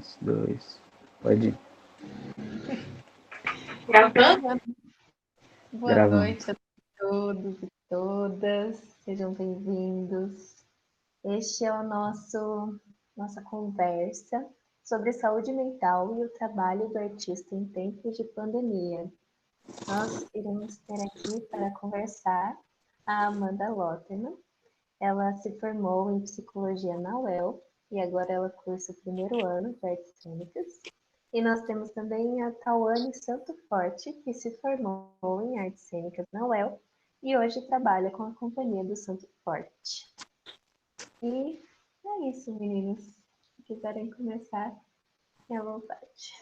3, 2, pode ir. Gravando? Boa Gravando. noite a todos e todas, sejam bem-vindos. Este é nossa conversa sobre saúde mental e o trabalho do artista em tempos de pandemia. Nós iremos ter aqui para conversar a Amanda Lotterman. Ela se formou em psicologia na UEL e agora ela cursa o primeiro ano de artes cênicas. E nós temos também a Tawane Santo Forte, que se formou em artes cênicas na UEL e hoje trabalha com a companhia do Santo Forte. E é isso, meninos. Se quiserem começar, fiquem à vontade.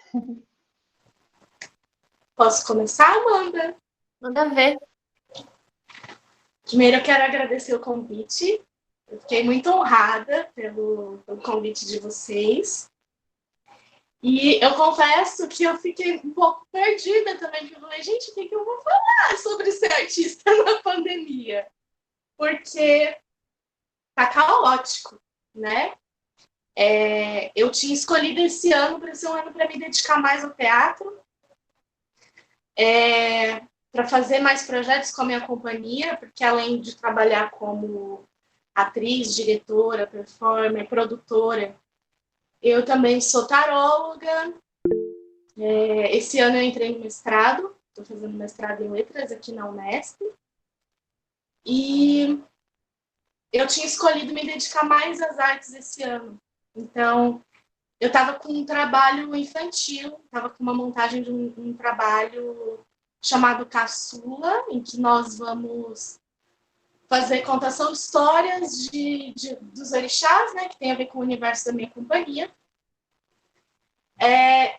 Posso começar, Amanda? Manda ver. Primeiro, eu quero agradecer o convite. Eu fiquei muito honrada pelo convite de vocês. E eu confesso que eu fiquei um pouco perdida também, porque eu falei, gente, o que eu vou falar sobre ser artista na pandemia? Porque tá caótico, né? Eu tinha escolhido esse ano para ser um ano para me dedicar mais ao teatro, para fazer mais projetos com a minha companhia, porque além de trabalhar como atriz, diretora, performer, produtora, eu também sou taróloga. Esse ano eu entrei no mestrado, estou fazendo mestrado em letras aqui na Unesp, e eu tinha escolhido me dedicar mais às artes esse ano. Então, eu estava com um trabalho infantil, estava com uma montagem de um trabalho chamado Caçula, em que nós vamos fazer contação de histórias dos orixás, né, que tem a ver com o universo da minha companhia.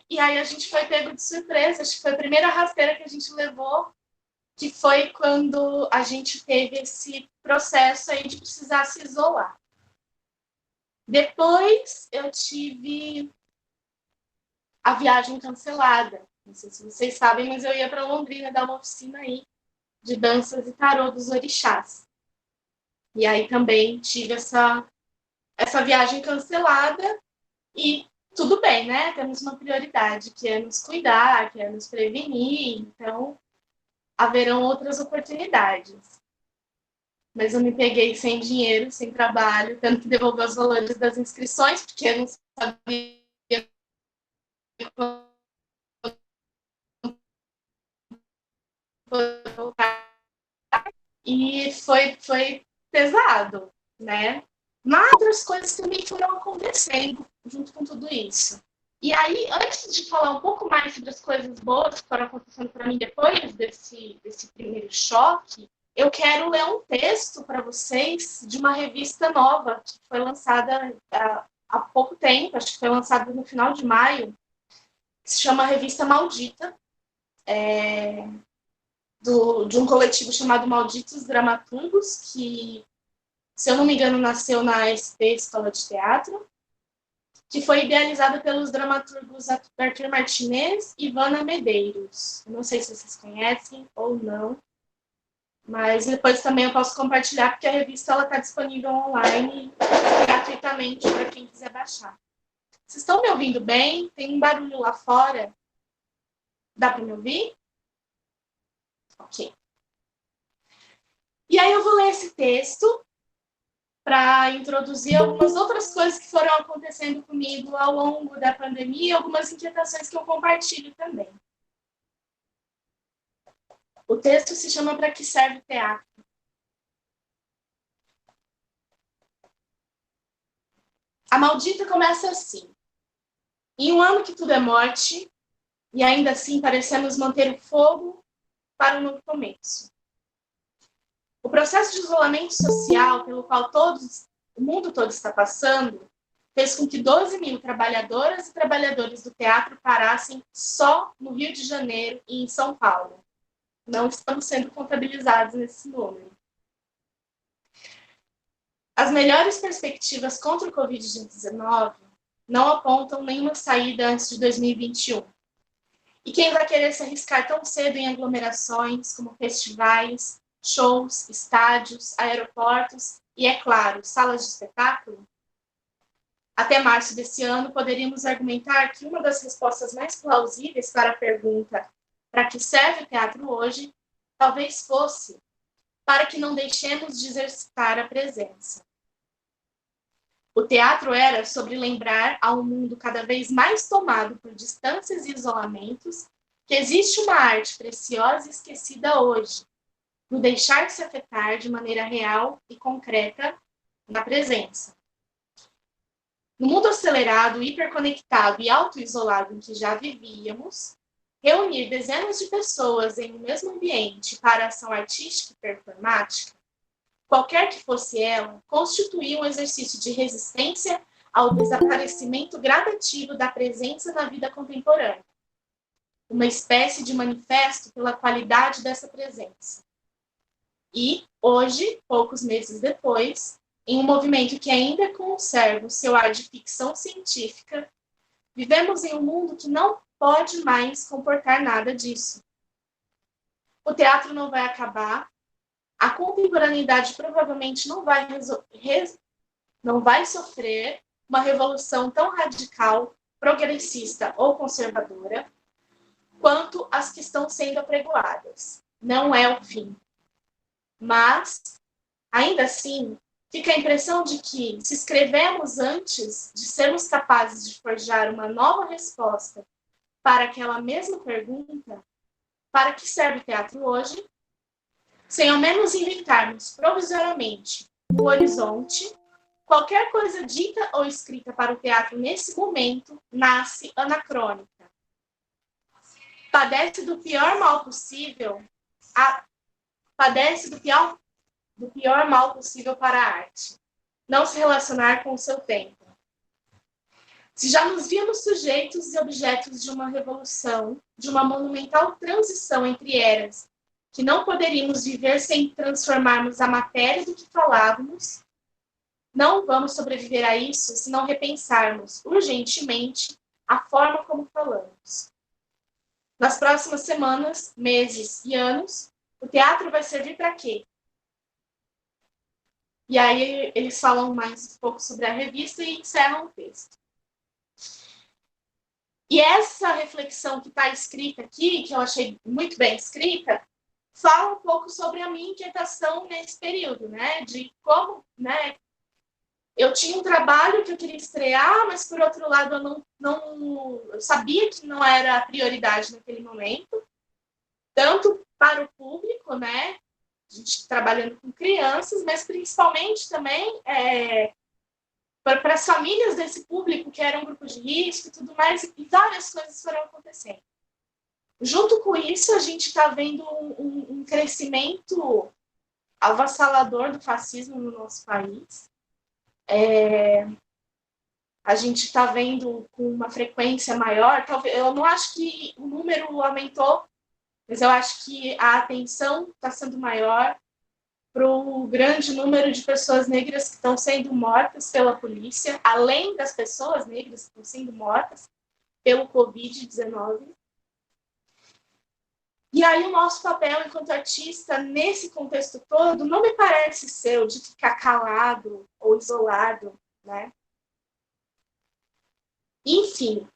E aí a gente foi pego de surpresa, acho que foi a primeira rasteira que a gente levou, que foi quando a gente teve esse processo aí de precisar se isolar. Depois eu tive a viagem cancelada. Não sei se vocês sabem, mas eu ia para Londrina dar uma oficina aí de danças e tarô dos orixás. E aí também tive essa viagem cancelada e tudo bem, né? Temos uma prioridade, que é nos cuidar, que é nos prevenir, então haverão outras oportunidades. Mas eu me peguei sem dinheiro, sem trabalho, tendo que devolver os valores das inscrições, porque eu não sabia voltar. E foi pesado, né? Mas outras coisas também foram acontecendo junto com tudo isso. E aí, antes de falar um pouco mais sobre as coisas boas que foram acontecendo para mim depois desse primeiro choque, eu quero ler um texto para vocês de uma revista nova que foi lançada há pouco tempo, acho que foi lançada no final de maio, que se chama Revista Maldita, de um coletivo chamado Malditos Dramaturgos, que, se eu não me engano, nasceu na SP Escola de Teatro, que foi idealizada pelos dramaturgos Arthur Martinez e Ivana Medeiros. Não sei se vocês conhecem ou não, mas depois também eu posso compartilhar, porque a revista está disponível online gratuitamente para quem quiser baixar. Vocês estão me ouvindo bem? Tem um barulho lá fora? Dá para me ouvir? Ok. E aí eu vou ler esse texto para introduzir algumas outras coisas que foram acontecendo comigo ao longo da pandemia e algumas inquietações que eu compartilho também. O texto se chama Para que serve o teatro? A maldita começa assim. Em um ano que tudo é morte, e ainda assim parecemos manter o fogo para um novo começo. O processo de isolamento social pelo qual o mundo todo está passando fez com que 12 mil trabalhadoras e trabalhadores do teatro parassem só no Rio de Janeiro e em São Paulo. Não estamos sendo contabilizados nesse número. As melhores perspectivas contra o Covid-19 não apontam nenhuma saída antes de 2021. E quem vai querer se arriscar tão cedo em aglomerações como festivais, shows, estádios, aeroportos e, é claro, salas de espetáculo? Até março desse ano, poderíamos argumentar que uma das respostas mais plausíveis para a pergunta para que serve o teatro hoje, talvez fosse para que não deixemos de exercitar a presença. O teatro era sobre lembrar a um mundo cada vez mais tomado por distâncias e isolamentos que existe uma arte preciosa e esquecida hoje, no deixar-se afetar de maneira real e concreta na presença. No mundo acelerado, hiperconectado e auto-isolado em que já vivíamos, reunir dezenas de pessoas em um mesmo ambiente para ação artística e performática, qualquer que fosse ela, constituía um exercício de resistência ao desaparecimento gradativo da presença na vida contemporânea, uma espécie de manifesto pela qualidade dessa presença. E, hoje, poucos meses depois, em um movimento que ainda conserva o seu ar de ficção científica, vivemos em um mundo que não pode mais comportar nada disso. O teatro não vai acabar, a contemporaneidade provavelmente não vai sofrer uma revolução tão radical, progressista ou conservadora quanto as que estão sendo apregoadas. Não é o fim. Mas, ainda assim, fica a impressão de que, se escrevemos antes de sermos capazes de forjar uma nova resposta para aquela mesma pergunta, para que serve o teatro hoje, sem ao menos inventarmos provisoriamente no horizonte, qualquer coisa dita ou escrita para o teatro nesse momento nasce anacrônica. Padece do pior mal possível, padece do pior mal possível para a arte, não se relacionar com o seu tempo. Se já nos víamos sujeitos e objetos de uma revolução, de uma monumental transição entre eras, que não poderíamos viver sem transformarmos a matéria do que falávamos, não vamos sobreviver a isso se não repensarmos urgentemente a forma como falamos. Nas próximas semanas, meses e anos, o teatro vai servir para quê? E aí eles falam mais um pouco sobre a revista e encerram o texto. E essa reflexão que está escrita aqui, que eu achei muito bem escrita, fala um pouco sobre a minha inquietação nesse período, né? De como, né? Eu tinha um trabalho que eu queria estrear, mas por outro lado eu sabia que não era a prioridade naquele momento, tanto para o público, né? A gente trabalhando com crianças, mas principalmente também para as famílias desse público que era um grupo de risco e tudo mais, e várias coisas foram acontecendo. Junto com isso, a gente está vendo um crescimento avassalador do fascismo no nosso país. A gente está vendo com uma frequência maior, talvez, eu não acho que o número aumentou, mas eu acho que a atenção está sendo maior para o grande número de pessoas negras que estão sendo mortas pela polícia, além das pessoas negras que estão sendo mortas pelo Covid-19. E aí o nosso papel enquanto artista, nesse contexto todo, não me parece ser o de ficar calado ou isolado, né? Enfim,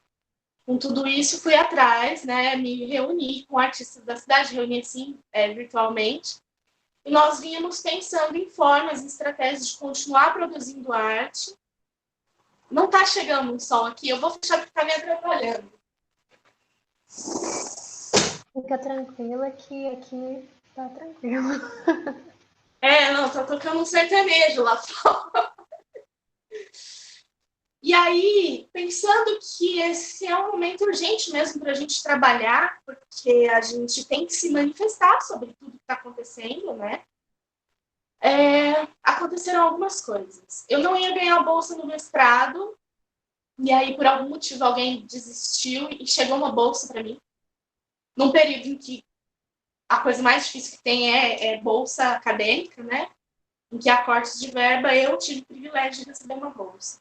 com tudo isso, fui atrás, né? Me reuni com artistas da cidade, reuni assim, virtualmente, e nós vínhamos pensando em formas e estratégias de continuar produzindo arte. Não está chegando um som aqui, eu vou fechar porque está me atrapalhando. Fica tranquila que aqui tá tranquilo. Não, tá tocando um sertanejo lá fora. E aí, pensando que esse é um momento urgente mesmo para a gente trabalhar, porque a gente tem que se manifestar sobre tudo que está acontecendo, né? Aconteceram algumas coisas. Eu não ia ganhar a bolsa no mestrado, e aí, por algum motivo, alguém desistiu e chegou uma bolsa para mim. Num período em que a coisa mais difícil que tem é bolsa acadêmica, né? Em que há cortes de verba, eu tive o privilégio de receber uma bolsa.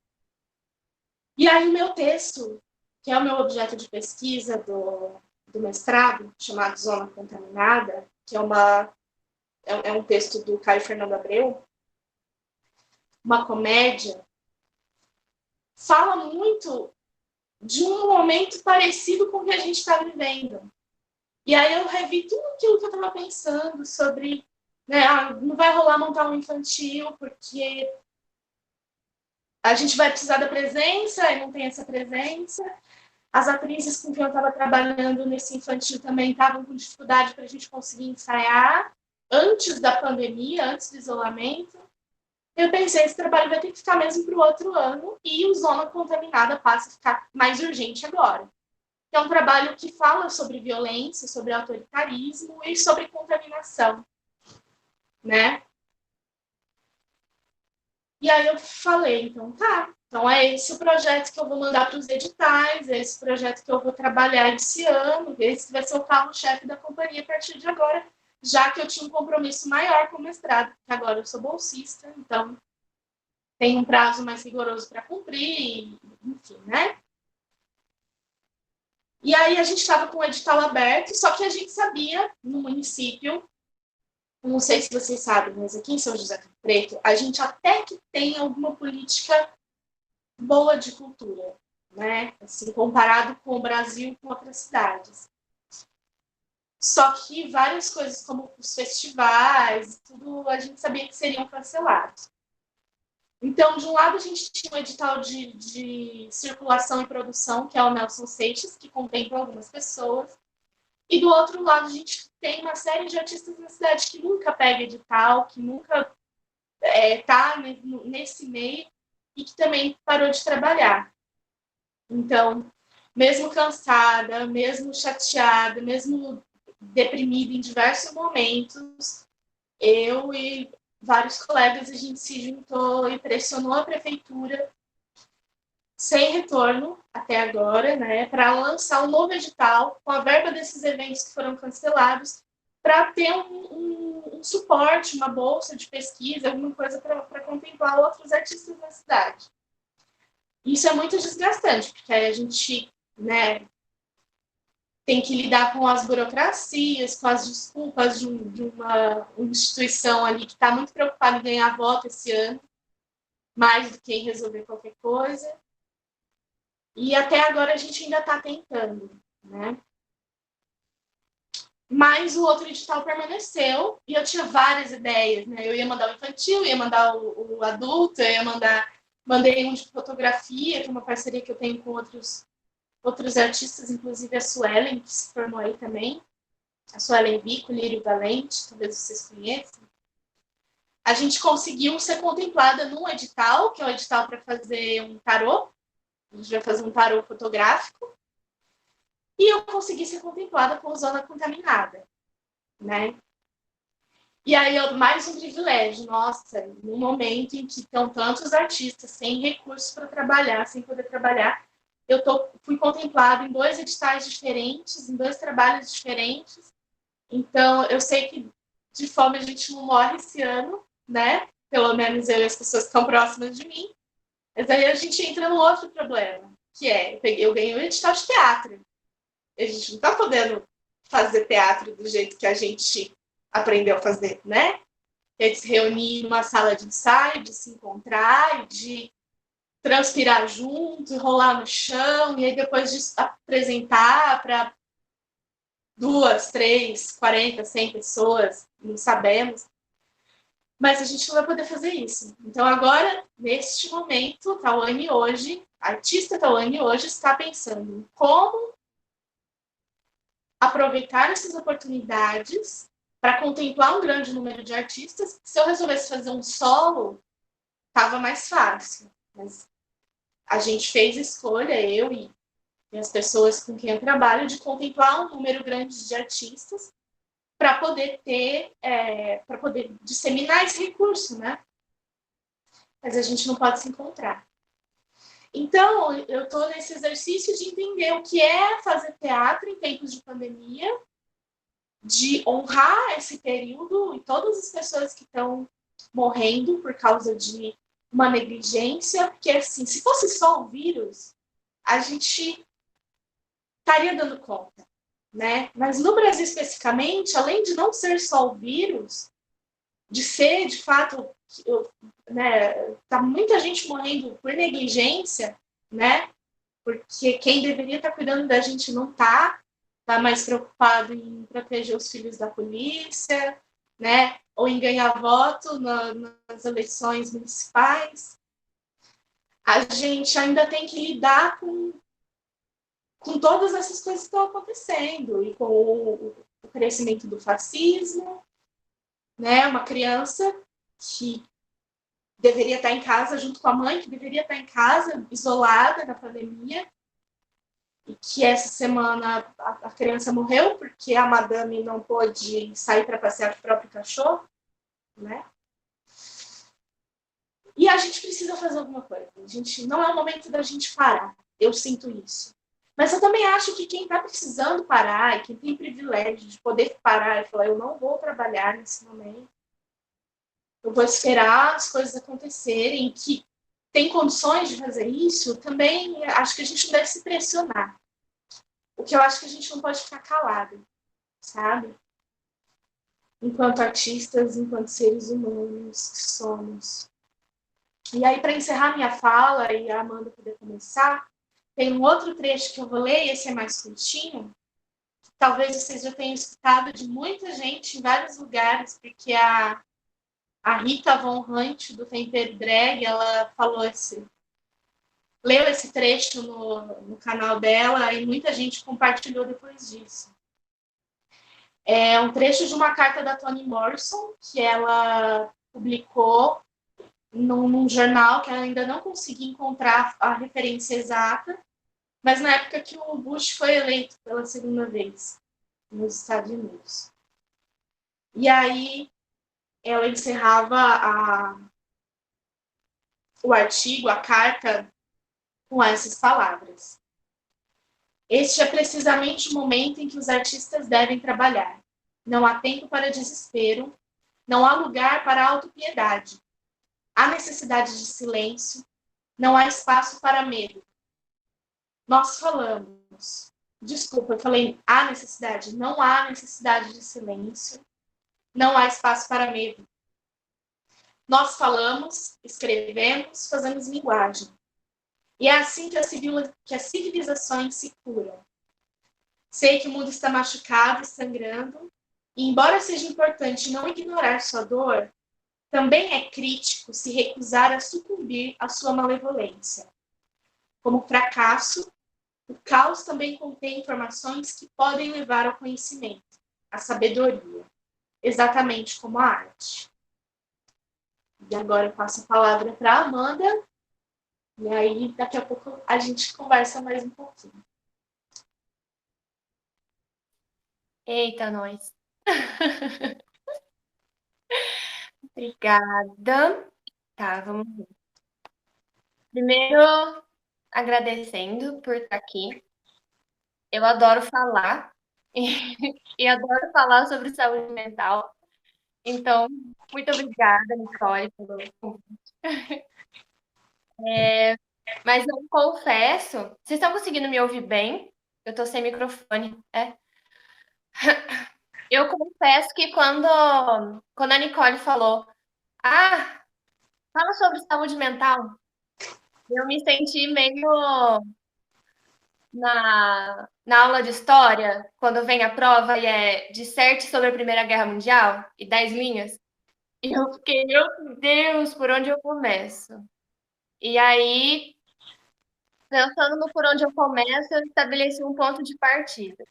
E aí o meu texto, que é o meu objeto de pesquisa do mestrado, chamado Zona Contaminada, que é um texto do Caio Fernando Abreu, uma comédia, fala muito de um momento parecido com o que a gente está vivendo. E aí eu revi tudo aquilo que eu estava pensando sobre, né, não vai rolar montar um infantil, porque a gente vai precisar da presença e não tem essa presença. As atrizes com quem eu estava trabalhando nesse infantil também estavam com dificuldade para a gente conseguir ensaiar antes da pandemia, antes do isolamento. Eu pensei, esse trabalho vai ter que ficar mesmo para o outro ano e o Zona Contaminada passa a ficar mais urgente agora. É um trabalho que fala sobre violência, sobre autoritarismo e sobre contaminação, né? E aí eu falei, então tá, então é esse o projeto que eu vou mandar para os editais, é esse o projeto que eu vou trabalhar esse ano, esse vai ser o carro-chefe da companhia a partir de agora, já que eu tinha um compromisso maior com o mestrado, porque agora eu sou bolsista, então tem um prazo mais rigoroso para cumprir, enfim, né? E aí a gente estava com o edital aberto, só que a gente sabia, no município, não sei se vocês sabem, mas aqui em São José do Rio Preto, a gente até que tem alguma política boa de cultura, né? Assim, comparado com o Brasil e com outras cidades. Só que várias coisas, como os festivais, tudo, a gente sabia que seriam cancelados. Então, de um lado, a gente tinha um edital de circulação e produção, que é o Nelson Seixas, que contempla algumas pessoas. E do outro lado, a gente tem uma série de artistas na cidade que nunca pega edital, que nunca está nesse meio e que também parou de trabalhar. Então, mesmo cansada, mesmo chateada, mesmo deprimida em diversos momentos, eu e vários colegas, a gente se juntou e pressionou a prefeitura sem retorno até agora, né, para lançar um novo edital com a verba desses eventos que foram cancelados, para ter um suporte, uma bolsa de pesquisa, alguma coisa para contemplar outros artistas da cidade. Isso é muito desgastante, porque aí a gente, né, tem que lidar com as burocracias, com as desculpas de uma instituição ali que está muito preocupada em ganhar voto esse ano, mais do que em resolver qualquer coisa. E até agora a gente ainda está tentando, né? Mas o outro edital permaneceu e eu tinha várias ideias, né? Eu ia mandar o infantil, ia mandar o adulto, eu ia mandei um de fotografia, que é uma parceria que eu tenho com outros artistas, inclusive a Suelen, que se formou aí também. A Suelen Vico, Lírio Valente, talvez vocês conheçam. A gente conseguiu ser contemplada num edital, que é o edital para fazer um tarô. A gente vai fazer um tarô fotográfico. E eu consegui ser contemplada com Zona Contaminada, né? E aí, mais um privilégio, nossa, no momento em que estão tantos artistas sem recursos para trabalhar, sem poder trabalhar, fui contemplada em 2 editais diferentes, em 2 trabalhos diferentes. Então, eu sei que de fome a gente não morre esse ano, né? Pelo menos eu e as pessoas que estão próximas de mim. Mas aí a gente entra num outro problema, que é, eu ganhei um edital de teatro. A gente não está podendo fazer teatro do jeito que a gente aprendeu a fazer, né? De se reunir numa sala de ensaio, de se encontrar, de transpirar junto, rolar no chão, e aí depois de apresentar para 2, 3, 40, 100 pessoas, não sabemos. Mas a gente não vai poder fazer isso. Então agora, neste momento, Tawane hoje, a artista Tawane hoje está pensando em como aproveitar essas oportunidades para contemplar um grande número de artistas. Se eu resolvesse fazer um solo, estava mais fácil. Mas a gente fez escolha, eu e as pessoas com quem eu trabalho, de contemplar um número grande de artistas para poder para poder disseminar esse recurso, né? Mas a gente não pode se encontrar. Então, eu estou nesse exercício de entender o que é fazer teatro em tempos de pandemia, de honrar esse período e todas as pessoas que estão morrendo por causa de uma negligência, porque, assim, se fosse só um vírus, a gente estaria dando conta, né? Mas no Brasil, especificamente, além de não ser só o vírus, de ser, de fato, né, tá muita gente morrendo por negligência, né? Porque quem deveria estar cuidando da gente não está, está mais preocupado em proteger os filhos da polícia, né? Ou em ganhar voto nas eleições municipais. A gente ainda tem que lidar com todas essas coisas que estão acontecendo e com o crescimento do fascismo, né? Uma criança que deveria estar em casa junto com a mãe, que deveria estar em casa, isolada na pandemia, e que essa semana a criança morreu porque a madame não pôde sair para passear com o próprio cachorro, né? E a gente precisa fazer alguma coisa. A gente não é o momento da gente parar. Eu sinto isso. Mas eu também acho que quem está precisando parar e quem tem privilégio de poder parar e falar eu não vou trabalhar nesse momento, eu vou esperar as coisas acontecerem, que tem condições de fazer isso, também acho que a gente não deve se pressionar. O que eu acho que a gente não pode ficar calado, sabe? Enquanto artistas, enquanto seres humanos que somos. E aí, para encerrar minha fala e a Amanda poder começar, tem um outro trecho que eu vou ler, e esse é mais curtinho. Talvez vocês já tenham escutado de muita gente em vários lugares, porque a Rita Von Hunt, do Tempero Drag, ela leu esse trecho no canal dela e muita gente compartilhou depois disso. É um trecho de uma carta da Toni Morrison, que ela publicou num jornal que ela ainda não consegui encontrar a referência exata, mas na época que o Bush foi eleito pela segunda vez nos Estados Unidos. E aí ela encerrava o artigo, a carta, com essas palavras. Este é precisamente o momento em que os artistas devem trabalhar. Não há tempo para desespero, não há lugar para autopiedade. Há necessidade de silêncio, não há espaço para medo. Nós falamos, desculpa, eu falei há necessidade, não há necessidade de silêncio, não há espaço para medo. Nós falamos, escrevemos, fazemos linguagem. E é assim que as civilizações se curam. Sei que o mundo está machucado e sangrando, e embora seja importante não ignorar sua dor, também é crítico se recusar a sucumbir à sua malevolência. Como fracasso, o caos também contém informações que podem levar ao conhecimento, à sabedoria, exatamente como a arte. E agora eu passo a palavra para a Amanda, e aí daqui a pouco a gente conversa mais um pouquinho. Eita, nós. Obrigada. Tá, vamos ver. Primeiro, agradecendo por estar aqui. Eu adoro falar e adoro falar sobre saúde mental. Então, muito obrigada, Nicole, pelo convite. Mas eu confesso, vocês estão conseguindo me ouvir bem? Eu tô sem microfone, é? Eu confesso que quando a Nicole falou, fala sobre saúde mental, eu me senti meio na aula de história, quando vem a prova e é disserte sobre a Primeira Guerra Mundial e 10 linhas. E eu fiquei, meu Deus, por onde eu começo? E aí, pensando no por onde eu começo, eu estabeleci um ponto de partida.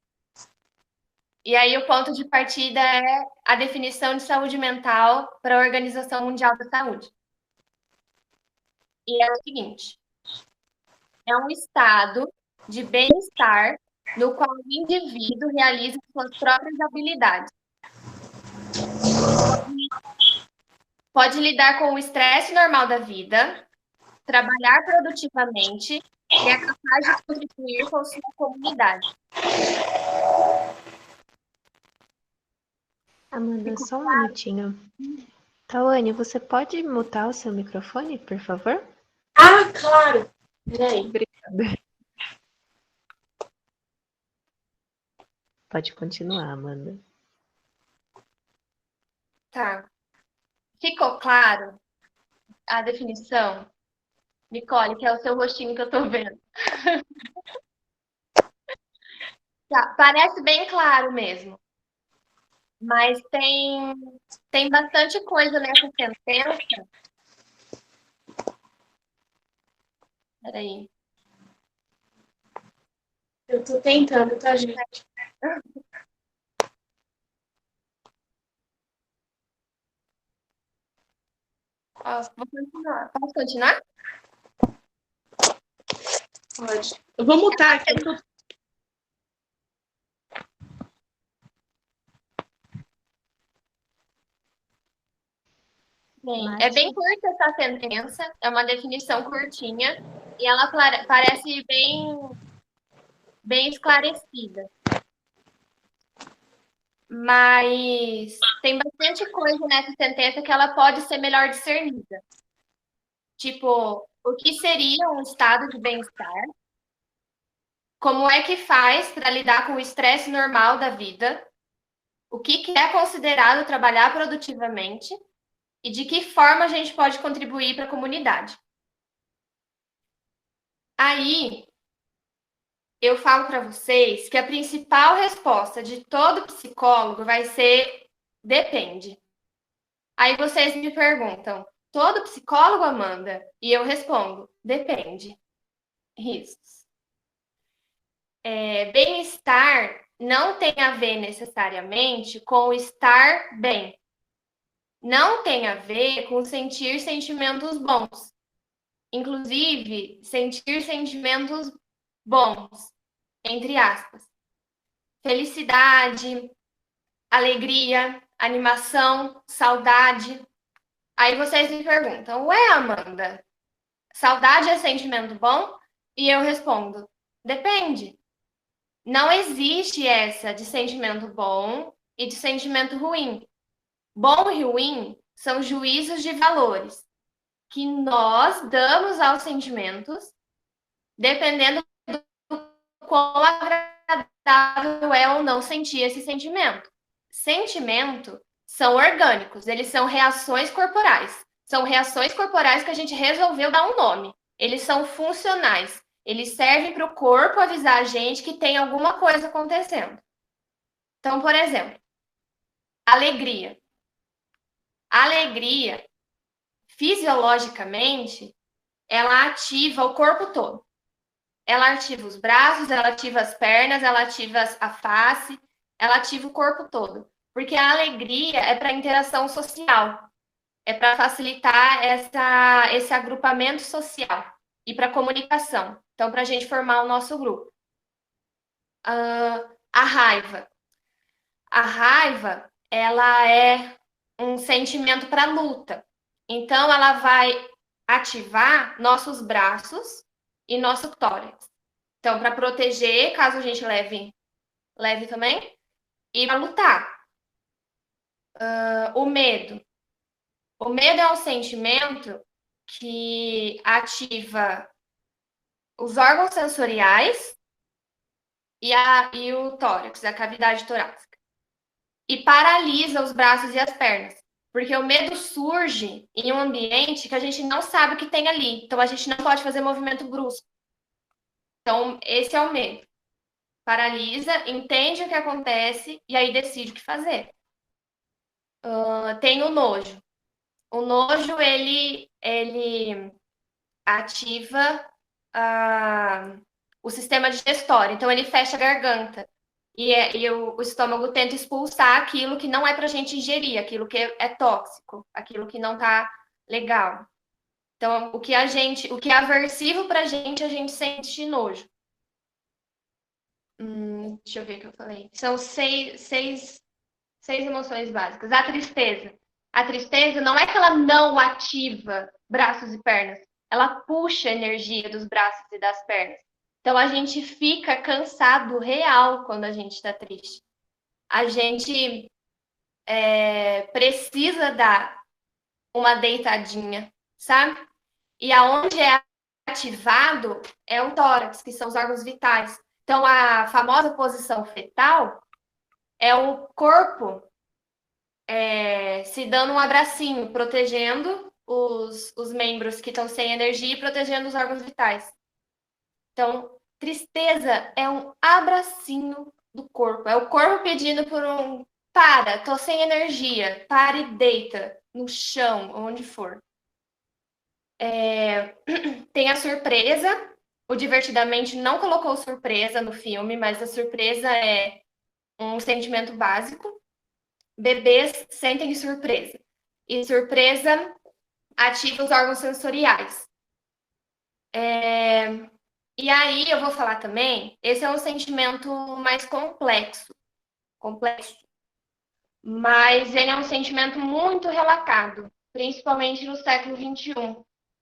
E aí, o ponto de partida é a definição de saúde mental para a Organização Mundial da Saúde. E é o seguinte: é um estado de bem-estar no qual o indivíduo realiza suas próprias habilidades. Pode lidar com o estresse normal da vida, trabalhar produtivamente e é capaz de contribuir com sua comunidade. Amanda, só um minutinho. Tawane, você pode mutar o seu microfone, por favor? Ah, claro! Peraí. Obrigada. Pode continuar, Amanda. Tá. Ficou claro a definição? Nicole, que é o seu rostinho que eu tô vendo. Tá, parece bem claro mesmo, mas tem bastante coisa nessa sentença. Peraí. Eu tô tentando, tá, gente? Vou continuar. Posso continuar? Pode. Eu vou mutar aqui. Sim, é bem curta essa sentença, é uma definição curtinha e ela parece bem esclarecida. Mas tem bastante coisa nessa sentença que ela pode ser melhor discernida. Tipo, o que seria um estado de bem-estar? Como é que faz para lidar com o estresse normal da vida? O que é considerado trabalhar produtivamente? E de que forma a gente pode contribuir para a comunidade? Aí, eu falo para vocês que a principal resposta de todo psicólogo vai ser depende. Aí vocês me perguntam, todo psicólogo, Amanda? E eu respondo, depende. Riscos. Bem-estar não tem a ver necessariamente com estar bem. Não tem a ver com sentir sentimentos bons. Inclusive, sentir sentimentos bons, entre aspas. Felicidade, alegria, animação, saudade. Aí vocês me perguntam, ué, Amanda, saudade é sentimento bom? E eu respondo, depende. Não existe essa de sentimento bom e de sentimento ruim. Bom e ruim são juízos de valores que nós damos aos sentimentos, dependendo do quão agradável é ou não sentir esse sentimento. Sentimento são orgânicos, eles são reações corporais. São reações corporais que a gente resolveu dar um nome. Eles são funcionais. Eles servem para o corpo avisar a gente que tem alguma coisa acontecendo. Então, por exemplo, alegria. Alegria, fisiologicamente, ela ativa o corpo todo. Ela ativa os braços, ela ativa as pernas, ela ativa a face, ela ativa o corpo todo. Porque a alegria é para interação social, é para facilitar esse agrupamento social e para comunicação. Então, para a gente formar o nosso grupo. A raiva. A raiva, ela é um sentimento para luta. Então, ela vai ativar nossos braços e nosso tórax. Então, para proteger, caso a gente leve também, e para lutar. O medo. O medo é um sentimento que ativa os órgãos sensoriais e o tórax, a cavidade torácica. E paralisa os braços e as pernas. Porque o medo surge em um ambiente que a gente não sabe o que tem ali. Então, a gente não pode fazer movimento brusco. Então, esse é o medo. Paralisa, entende o que acontece e aí decide o que fazer. Tem o nojo. O nojo, ele ativa o sistema digestório. Então, ele fecha a garganta. E o estômago tenta expulsar aquilo que não é para a gente ingerir, aquilo que é tóxico, aquilo que não está legal. Então, o que é aversivo para a gente sente nojo. Deixa eu ver o que eu falei. São seis emoções básicas. A tristeza. A tristeza não é que ela não ativa braços e pernas, ela puxa a energia dos braços e das pernas. Então, a gente fica cansado real quando a gente está triste. A gente precisa dar uma deitadinha, sabe? E aonde é ativado é o tórax, que são os órgãos vitais. Então, a famosa posição fetal é o corpo se dando um abracinho, protegendo os membros que estão sem energia e protegendo os órgãos vitais. Então, tristeza é um abracinho do corpo. É o corpo pedindo por um para, tô sem energia, para e deita no chão, onde for. Tem a surpresa. O Divertidamente não colocou surpresa no filme, mas a surpresa é um sentimento básico. Bebês sentem surpresa. E surpresa ativa os órgãos sensoriais. E aí eu vou falar também, esse é um sentimento mais complexo, mas ele é um sentimento muito relatado, principalmente no século XXI,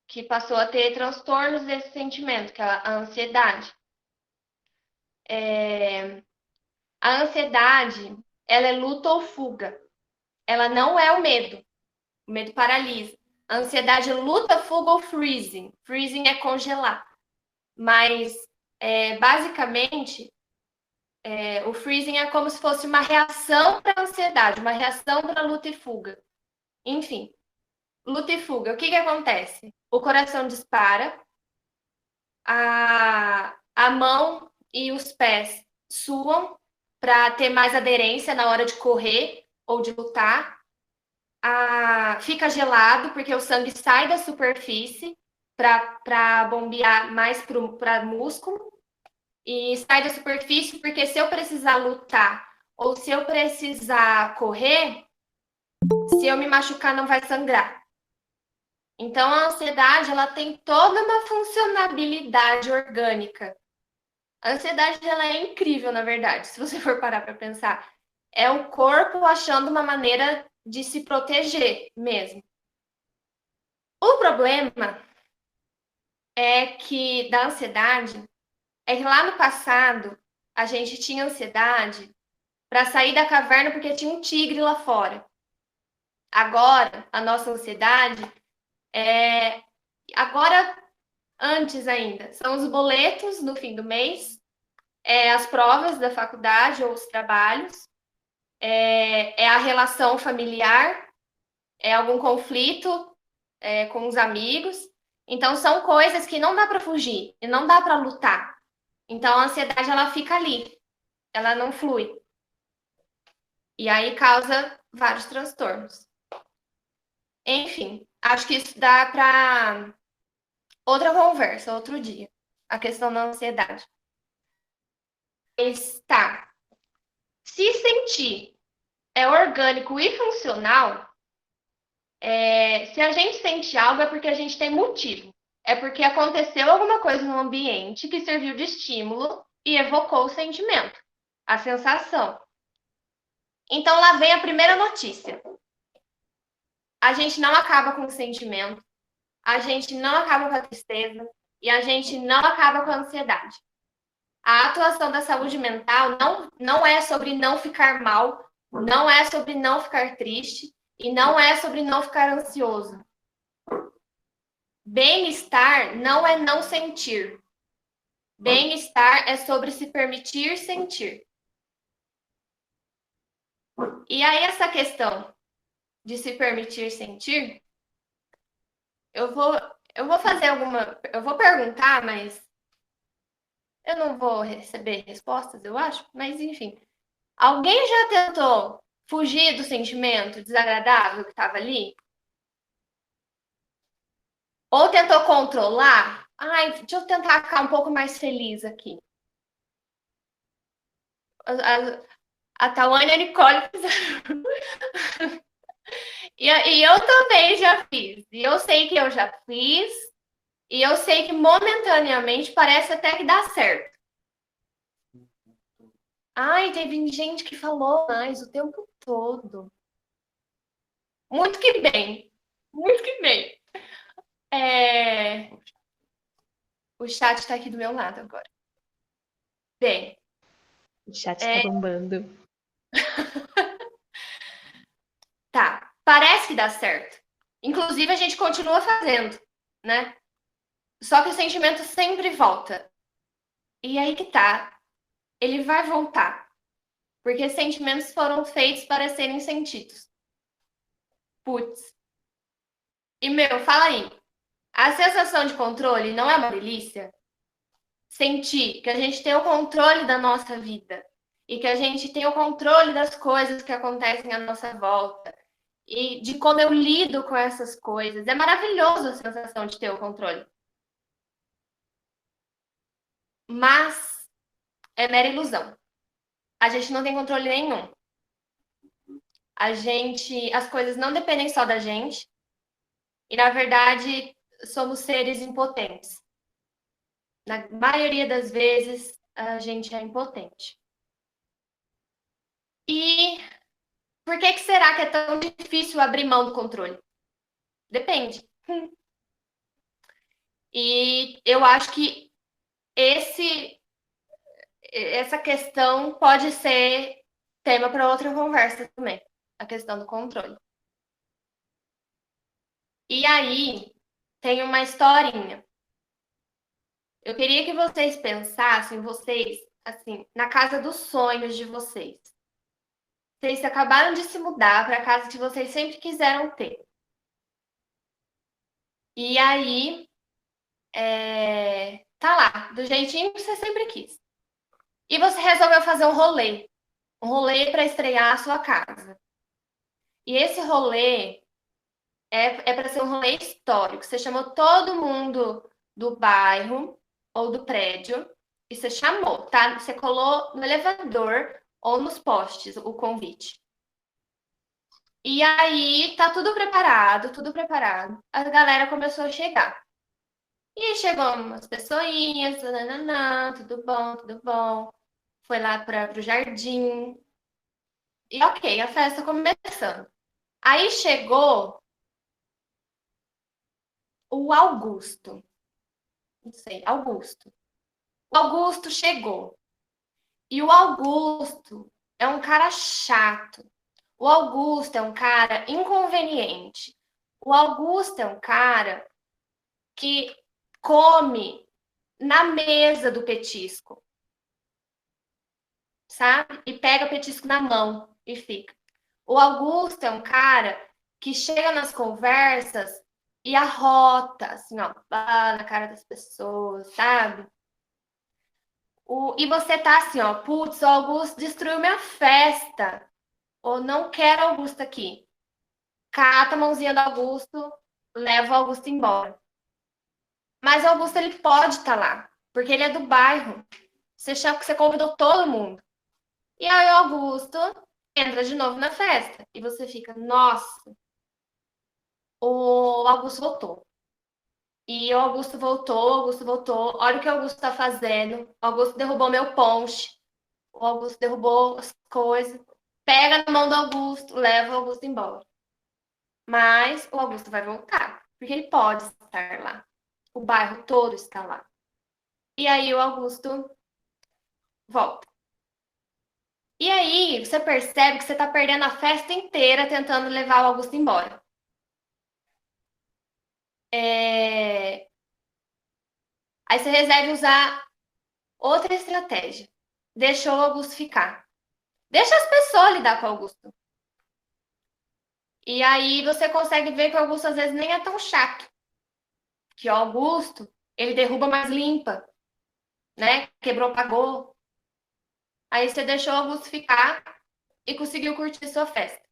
que passou a ter transtornos desse sentimento, que é a ansiedade. A ansiedade, ela é luta ou fuga. Ela não é o medo. O medo paralisa. A ansiedade é luta, fuga ou freezing. Freezing é congelar. Mas, basicamente, o freezing é como se fosse uma reação para a ansiedade, uma reação para a luta e fuga. Enfim, luta e fuga. O que acontece? O coração dispara, a mão e os pés suam para ter mais aderência na hora de correr ou de lutar. Fica gelado, porque o sangue sai da superfície para bombear mais para músculo. E sai da superfície, porque se eu precisar lutar ou se eu precisar correr, se eu me machucar, não vai sangrar. Então, a ansiedade, ela tem toda uma funcionalidade orgânica. A ansiedade, ela é incrível, na verdade, se você for parar para pensar. É o corpo achando uma maneira de se proteger mesmo. O problema é que da ansiedade é que lá no passado a gente tinha ansiedade para sair da caverna porque tinha um tigre lá fora. Agora, a nossa ansiedade agora, antes ainda, são os boletos no fim do mês, as provas da faculdade ou os trabalhos, a relação familiar, algum conflito com os amigos. Então, são coisas que não dá para fugir e não dá para lutar. Então, a ansiedade, ela fica ali, ela não flui. E aí causa vários transtornos. Enfim, acho que isso dá para outra conversa, outro dia, a questão da ansiedade. Mas tá. Se sentir é orgânico e funcional, se a gente sente algo é porque a gente tem motivo. É porque aconteceu alguma coisa no ambiente que serviu de estímulo e evocou o sentimento, a sensação. Então, lá vem a primeira notícia. A gente não acaba com o sentimento, a gente não acaba com a tristeza e a gente não acaba com a ansiedade. A atuação da saúde mental não é sobre não ficar mal, não é sobre não ficar triste e não é sobre não ficar ansioso. Bem-estar não é não sentir. Bem-estar é sobre se permitir sentir. E aí, essa questão de se permitir sentir, eu vou fazer eu vou perguntar, mas eu não vou receber respostas, eu acho, mas enfim. Alguém já tentou fugir do sentimento desagradável que estava ali? Ou tentou controlar? Ai, deixa eu tentar ficar um pouco mais feliz aqui. A Tawane e a Nicole fizeram. E eu também já fiz. E eu sei que eu já fiz. E eu sei que momentaneamente parece até que dá certo. Ai, teve gente que falou mais o tempo todo. Muito que bem. Muito que bem. O chat está aqui do meu lado agora. Bem. O chat está bombando. Tá. Parece que dá certo. Inclusive, a gente continua fazendo, né? Só que o sentimento sempre volta. E aí que tá. Ele vai voltar. Porque sentimentos foram feitos para serem sentidos. Putz. E, fala aí. A sensação de controle não é uma delícia? Sentir que a gente tem o controle da nossa vida e que a gente tem o controle das coisas que acontecem à nossa volta e de como eu lido com essas coisas. É maravilhoso a sensação de ter o controle. Mas é mera ilusão. A gente não tem controle nenhum. As coisas não dependem só da gente e, na verdade, somos seres impotentes. Na maioria das vezes, a gente é impotente. E por que será que é tão difícil abrir mão do controle? Depende. E eu acho que essa questão pode ser tema para outra conversa também, a questão do controle. E aí, tem uma historinha. Eu queria que vocês pensassem, assim, na casa dos sonhos de vocês. Vocês acabaram de se mudar para a casa que vocês sempre quiseram ter. E aí, tá lá, do jeitinho que você sempre quis. E você resolveu fazer um rolê para estrear a sua casa. E esse rolê é para ser um rolê histórico. Você chamou todo mundo do bairro ou do prédio e você chamou, tá? Você colou no elevador ou nos postes o convite. E aí tá tudo preparado, tudo preparado. A galera começou a chegar. E chegou umas pessoinhas, nananã, tudo bom, tudo bom. Foi lá para o jardim. E ok, a festa começando. Aí chegou o Augusto. Não sei, Augusto. O Augusto chegou. E o Augusto é um cara chato. O Augusto é um cara inconveniente. O Augusto é um cara que come na mesa do petisco, sabe? E pega petisco na mão e fica. O Augusto é um cara que chega nas conversas e arrota, assim, ó, na cara das pessoas, sabe? E você tá assim, ó, putz, o Augusto destruiu minha festa. Ou não quero Augusto aqui. Cata a mãozinha do Augusto, leva o Augusto embora. Mas o Augusto, ele pode estar lá, porque ele é do bairro. Você convidou todo mundo. E aí o Augusto entra de novo na festa. E você fica, nossa, o Augusto voltou. E o Augusto voltou. Olha o que o Augusto tá fazendo. O Augusto derrubou meu ponche. O Augusto derrubou as coisas. Pega na mão do Augusto, leva o Augusto embora. Mas o Augusto vai voltar, porque ele pode estar lá. O bairro todo está lá. E aí o Augusto volta. E aí você percebe que você está perdendo a festa inteira tentando levar o Augusto embora. Aí você resolve usar outra estratégia. Deixou o Augusto ficar. Deixa as pessoas lidar com o Augusto. E aí você consegue ver que o Augusto às vezes nem é tão chato. Que o Augusto, ele derruba, mas limpa. Né? Quebrou, pagou. Aí você deixou o Augusto ficar e conseguiu curtir sua festa.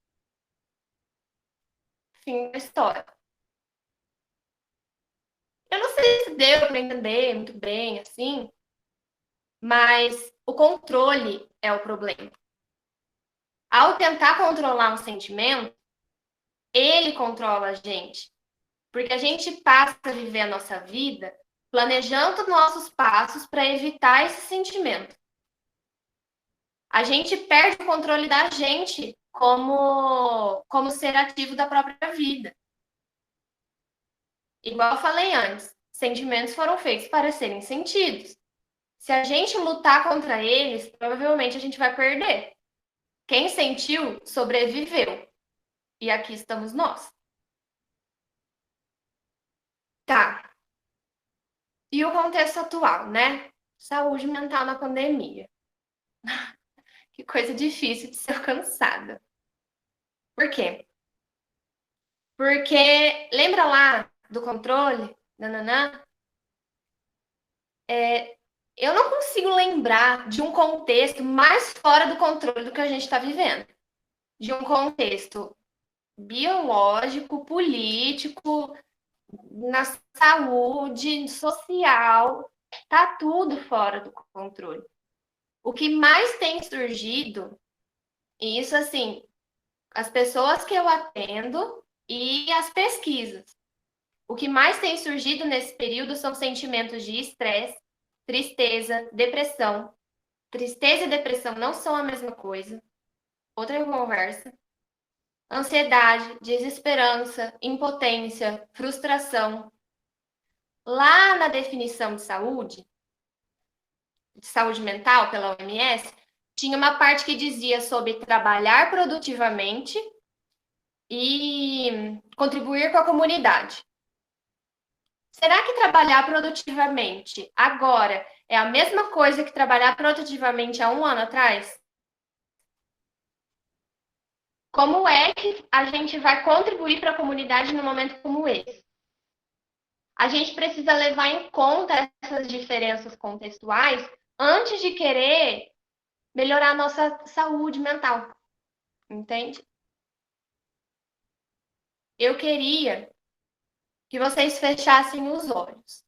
Fim da história. Eu não sei se deu para entender muito bem, assim, mas o controle é o problema. Ao tentar controlar um sentimento, ele controla a gente. Porque a gente passa a viver a nossa vida planejando nossos passos para evitar esse sentimento. A gente perde o controle da gente como ser ativo da própria vida. Igual eu falei antes, sentimentos foram feitos para serem sentidos. Se a gente lutar contra eles, provavelmente a gente vai perder. Quem sentiu, sobreviveu. E aqui estamos nós. Tá. E o contexto atual, né? Saúde mental na pandemia. Que coisa difícil de ser alcançada. Por quê? Porque lembra lá do controle? Nananã? Eu não consigo lembrar de um contexto mais fora do controle do que a gente está vivendo. De um contexto biológico, político, na saúde, social, tá tudo fora do controle. O que mais tem surgido, e isso assim, as pessoas que eu atendo e as pesquisas. O que mais tem surgido nesse período são sentimentos de estresse, tristeza, depressão. Tristeza e depressão não são a mesma coisa. Outra conversa. Ansiedade, desesperança, impotência, frustração. Lá na definição de saúde mental pela OMS, tinha uma parte que dizia sobre trabalhar produtivamente e contribuir com a comunidade. Será que trabalhar produtivamente agora é a mesma coisa que trabalhar produtivamente há um ano atrás? Como é que a gente vai contribuir para a comunidade num momento como esse? A gente precisa levar em conta essas diferenças contextuais antes de querer melhorar a nossa saúde mental. Entende? Eu queria que vocês fechassem os olhos.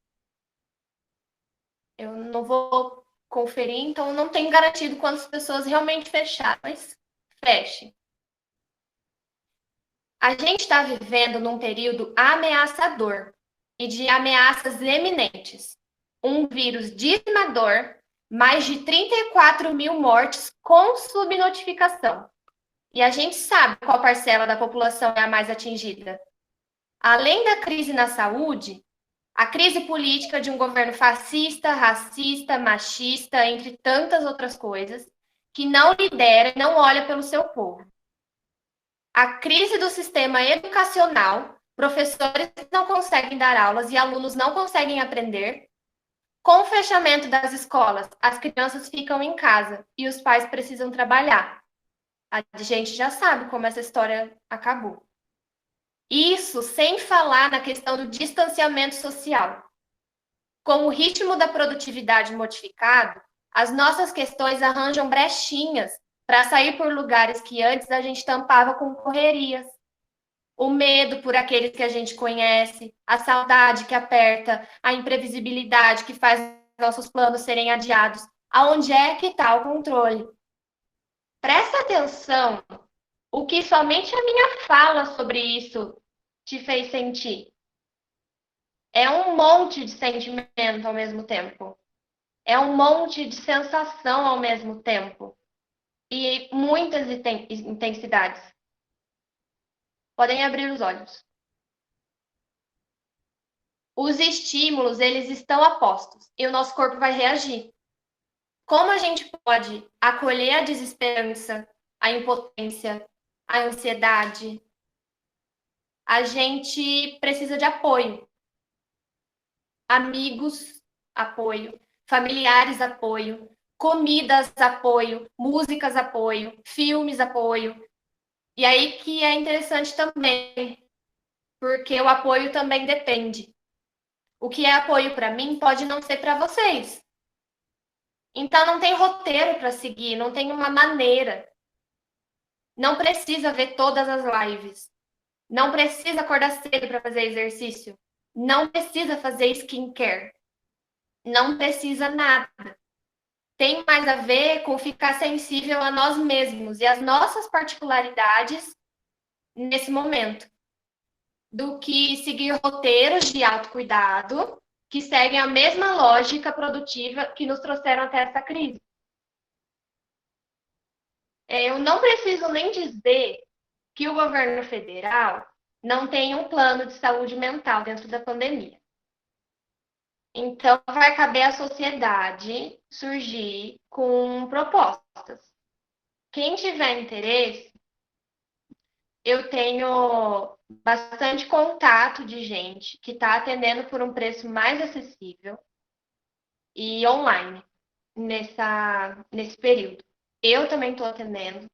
Eu não vou conferir, então não tenho garantido quantas pessoas realmente fecharam, mas feche. A gente está vivendo num período ameaçador e de ameaças eminentes. Um vírus dizimador, mais de 34 mil mortes com subnotificação. E a gente sabe qual parcela da população é a mais atingida. Além da crise na saúde, a crise política de um governo fascista, racista, machista, entre tantas outras coisas, que não lidera e não olha pelo seu povo. A crise do sistema educacional, professores não conseguem dar aulas e alunos não conseguem aprender. Com o fechamento das escolas, as crianças ficam em casa e os pais precisam trabalhar. A gente já sabe como essa história acabou. Isso sem falar na questão do distanciamento social. Com o ritmo da produtividade modificado, as nossas questões arranjam brechinhas para sair por lugares que antes a gente tampava com correrias. O medo por aqueles que a gente conhece, a saudade que aperta, a imprevisibilidade que faz nossos planos serem adiados. Aonde é que está o controle? Presta atenção o que somente a minha fala sobre isso te fez sentir. É um monte de sentimento ao mesmo tempo. É um monte de sensação ao mesmo tempo. E muitas intensidades. Podem abrir os olhos. Os estímulos, eles estão apostos. E o nosso corpo vai reagir. Como a gente pode acolher a desesperança, a impotência, a ansiedade? A gente precisa de apoio. Amigos, apoio. Familiares, apoio. Comidas, apoio. Músicas, apoio. Filmes, apoio. E aí que é interessante também, porque o apoio também depende. O que é apoio para mim pode não ser para vocês. Então não tem roteiro para seguir, não tem uma maneira. Não precisa ver todas as lives. Não precisa acordar cedo para fazer exercício. Não precisa fazer skincare. Não precisa nada. Tem mais a ver com ficar sensível a nós mesmos e às nossas particularidades nesse momento, do que seguir roteiros de autocuidado que seguem a mesma lógica produtiva que nos trouxeram até essa crise. Eu não preciso nem dizer que o governo federal não tem um plano de saúde mental dentro da pandemia. Então, vai caber à sociedade surgir com propostas. Quem tiver interesse, eu tenho bastante contato de gente que está atendendo por um preço mais acessível e online nesse período. Eu também estou atendendo,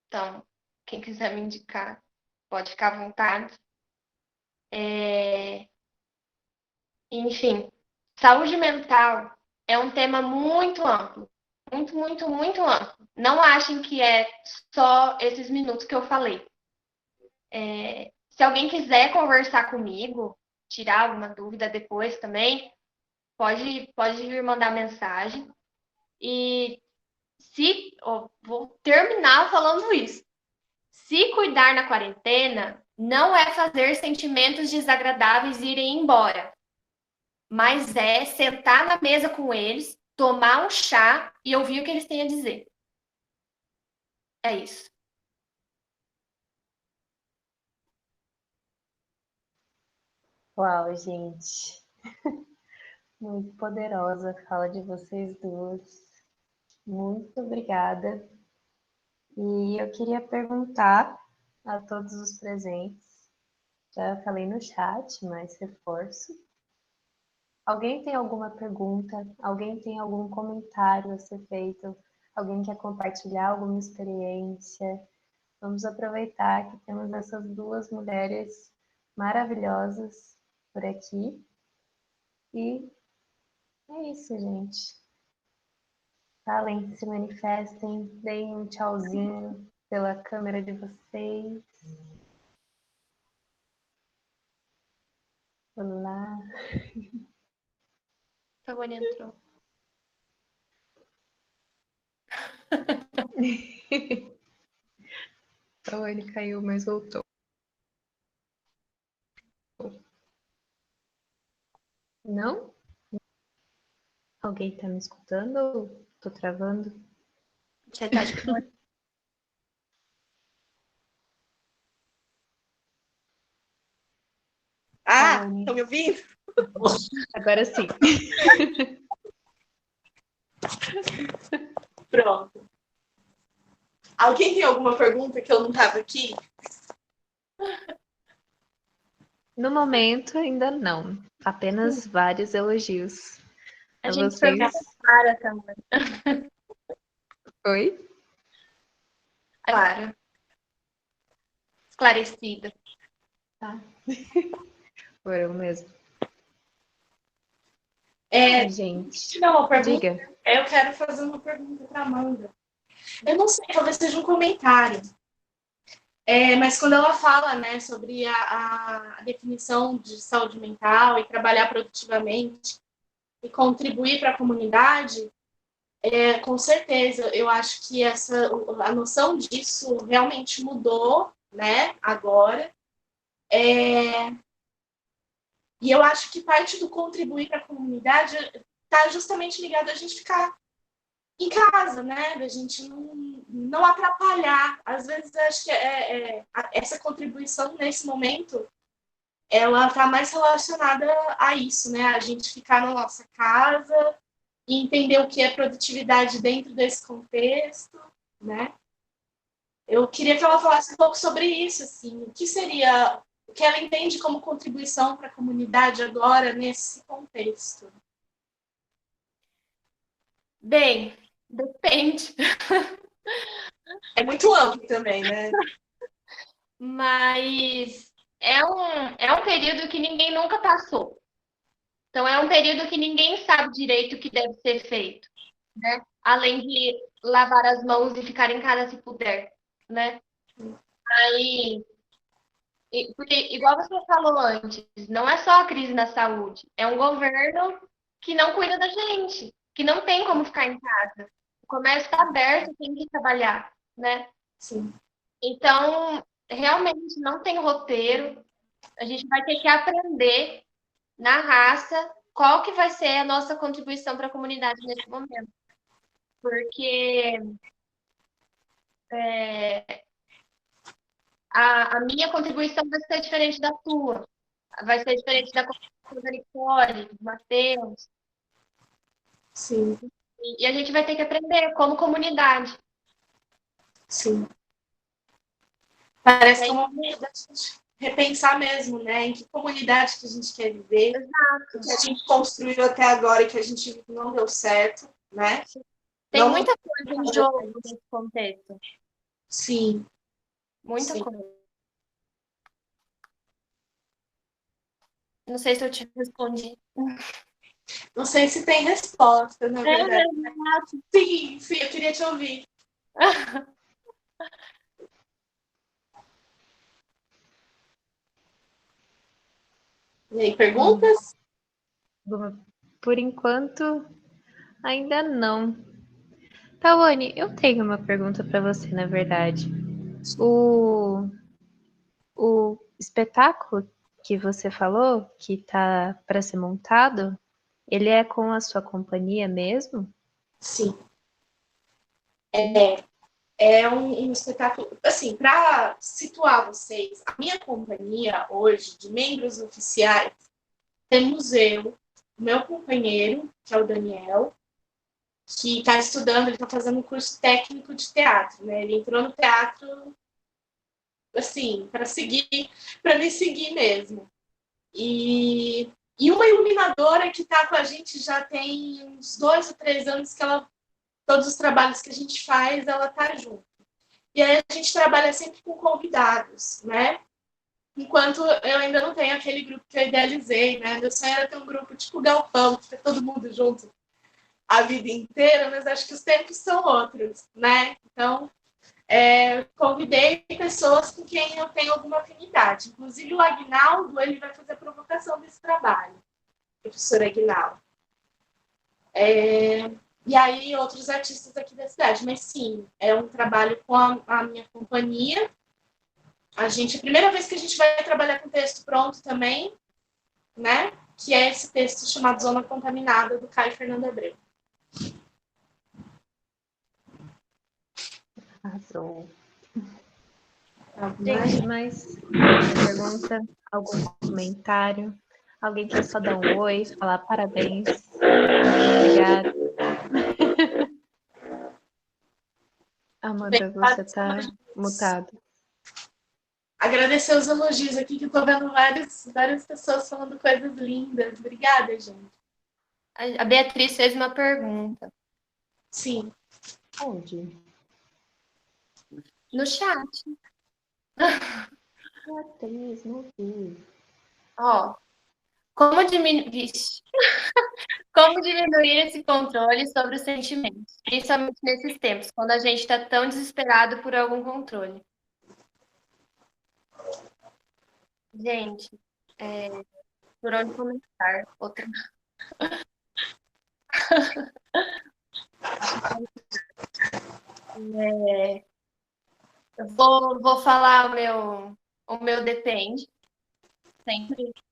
então, quem quiser me indicar, pode ficar à vontade. Enfim, saúde mental é um tema muito amplo. Muito, muito, muito amplo. Não achem que é só esses minutos que eu falei. Se alguém quiser conversar comigo, tirar alguma dúvida depois também, pode vir mandar mensagem. E vou terminar falando isso. Se cuidar na quarentena não é fazer sentimentos desagradáveis irem embora, mas é sentar na mesa com eles, tomar um chá e ouvir o que eles têm a dizer. É isso. Uau, gente. Muito poderosa a fala de vocês duas. Muito obrigada. E eu queria perguntar a todos os presentes, já falei no chat, mas reforço. Alguém tem alguma pergunta? Alguém tem algum comentário a ser feito? Alguém quer compartilhar alguma experiência? Vamos aproveitar que temos essas duas mulheres maravilhosas por aqui. E é isso, gente. Falem, se manifestem, deem um tchauzinho pela câmera de vocês. Olá. A Gwen entrou. Então ele caiu, mas voltou. Não? Alguém tá me escutando ou tô travando? Você tá de Estão me ouvindo? Agora sim. Pronto. Alguém tem alguma pergunta que eu não estava aqui? No momento, ainda não. Apenas vários elogios. A A gente vocês. Clara também. Oi? Clara. Esclarecida. Tá. Foram mesmo. Gente, Não, uma pergunta. diga. Eu quero fazer uma pergunta para Amanda. Eu não sei, talvez seja um comentário. Mas quando ela fala, né, sobre a definição de saúde mental e trabalhar produtivamente e contribuir para a comunidade, com certeza, eu acho que a noção disso realmente mudou, né, agora. E eu acho que parte do contribuir para a comunidade está justamente ligado a gente ficar em casa, né? Da gente não atrapalhar. Às vezes, acho que essa contribuição, nesse momento, ela está mais relacionada a isso, né? A gente ficar na nossa casa e entender o que é produtividade dentro desse contexto, né? Eu queria que ela falasse um pouco sobre isso, assim, o que ela entende como contribuição para a comunidade agora nesse contexto. Bem, depende. É muito amplo também, né? Mas é um período que ninguém nunca passou. Então, é um período que ninguém sabe direito o que deve ser feito, né? Além de lavar as mãos e ficar em casa se puder, né? Aí, porque, igual você falou antes, não é só a crise na saúde, é um governo que não cuida da gente, que não tem como ficar em casa. O comércio está aberto, tem que trabalhar, né? Sim. Então, realmente não tem roteiro. A gente vai ter que aprender na raça qual que vai ser a nossa contribuição para a comunidade nesse momento. Porque a minha contribuição vai ser diferente da tua. Vai ser diferente da contribuição da Nicole, do Matheus. Sim. E a gente vai ter que aprender como comunidade. Sim. Parece que é uma momento da gente repensar mesmo, né? Em que comunidade que a gente quer viver. Exato. O que a gente construiu até agora e que a gente viu que não deu certo, né? Tem Não- muita coisa em jogo nesse contexto. Sim. Muita Sim. coisa. Não sei se eu te respondi. Não sei se tem resposta, na verdade. Exato. Sim, eu queria te ouvir. E aí, perguntas? Bom, por enquanto, ainda não. Tawane, eu tenho uma pergunta para você, na verdade. O espetáculo que você falou que tá para ser montado, ele é com a sua companhia mesmo? Sim. É um espetáculo. Assim, para situar vocês, a minha companhia hoje, de membros oficiais, temos eu, o meu companheiro, que é o Daniel, que está estudando, ele está fazendo um curso técnico de teatro, né? Ele entrou no teatro, assim, para me seguir mesmo. E uma iluminadora que está com a gente já tem uns 2 ou 3 anos que todos os trabalhos que a gente faz, ela está junto. E aí a gente trabalha sempre com convidados, né? Enquanto eu ainda não tenho aquele grupo que eu idealizei, né? Meu sonho era ter um grupo tipo Galpão, que fica todo mundo junto a vida inteira, mas acho que os tempos são outros, né? Então, convidei pessoas com quem eu tenho alguma afinidade. Inclusive o Aguinaldo, ele vai fazer a provocação desse trabalho, professor Aguinaldo. E aí outros artistas aqui da cidade. Mas sim, é um trabalho com a minha companhia. A primeira vez que a gente vai trabalhar com texto pronto também, né? Que é esse texto chamado Zona Contaminada, do Caio Fernando Abreu. Arrasou. Tá, Gente, mais alguma pergunta? Algum comentário? Alguém quer só dar um oi, falar parabéns? Obrigada. Amanda, você tá mutado. Agradecer os elogios aqui, que eu tô vendo várias pessoas falando coisas lindas. Obrigada, gente. A Beatriz fez uma pergunta Sim. Onde? no chat. Beatriz, não vi. Ó, como diminuir... Como diminuir esse controle sobre os sentimentos, principalmente nesses tempos, quando a gente está tão desesperado por algum controle? Gente, por onde começar? Outra. Eu vou falar o meu depende.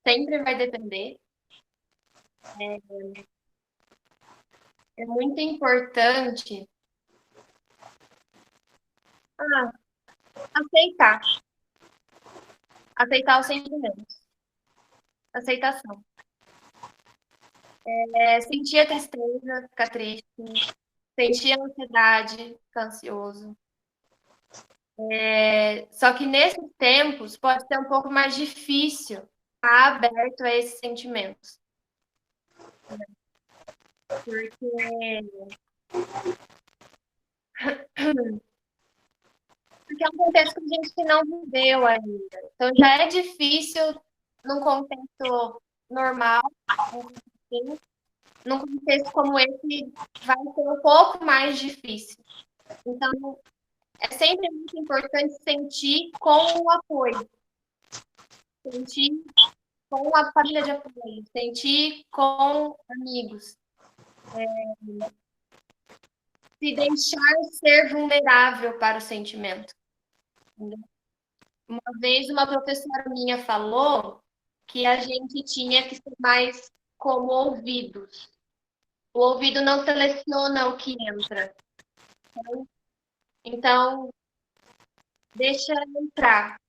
Sempre vai depender. É muito importante aceitar. Aceitar os sentimentos. Aceitação. Sentir a tristeza, ficar triste. Sentir a ansiedade, ficar ansioso. Só que nesses tempos pode ser um pouco mais difícil estar aberto a esses sentimentos. Porque é um contexto que a gente não viveu ainda. Então já é difícil num contexto normal, assim, num contexto como esse vai ser um pouco mais difícil. Então é sempre muito importante sentir com o apoio. Sentir com a família de apoio, sentir com amigos. Se deixar ser vulnerável para o sentimento. Uma vez uma professora minha falou que a gente tinha que ser mais como ouvidos. O ouvido não seleciona o que entra. Então, deixa entrar.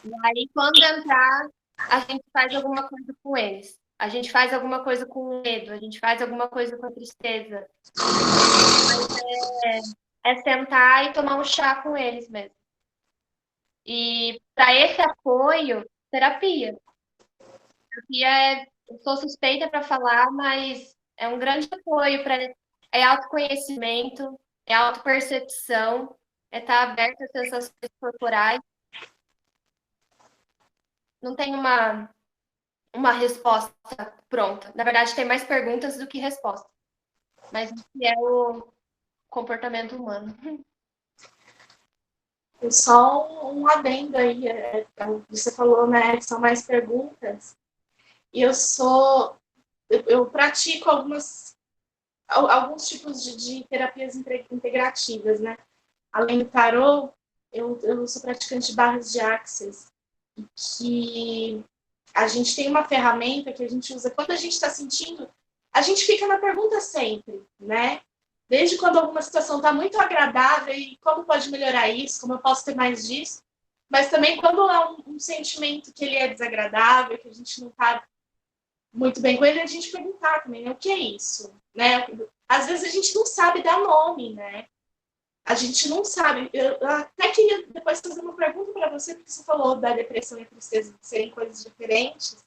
E aí, quando entrar, a gente faz alguma coisa com eles. A gente faz alguma coisa com medo, a gente faz alguma coisa com tristeza. Mas é sentar e tomar um chá com eles mesmo. E para esse apoio, terapia. Eu sou suspeita para falar, mas é um grande apoio é autoconhecimento, é autopercepção, é estar aberto às sensações corporais. Não tem uma uma resposta pronta. Na verdade, tem mais perguntas do que respostas. Mas isso é o comportamento humano. Só um adendo aí. Você falou, né, que são mais perguntas. E eu pratico alguns tipos de terapias integrativas, né? Além do tarô, eu sou praticante de barras de Access, e que a gente tem uma ferramenta que a gente usa quando a gente está sentindo, a gente fica na pergunta sempre, né? Desde quando alguma situação está muito agradável e como pode melhorar isso, como eu posso ter mais disso, mas também quando há um sentimento que ele é desagradável, que a gente não está muito bem com ele, a gente perguntar também, né? O que é isso? Né? Às vezes a gente não sabe dar nome, né? A gente não sabe. Eu até queria depois fazer uma pergunta para você, porque você falou da depressão e a tristeza de serem coisas diferentes.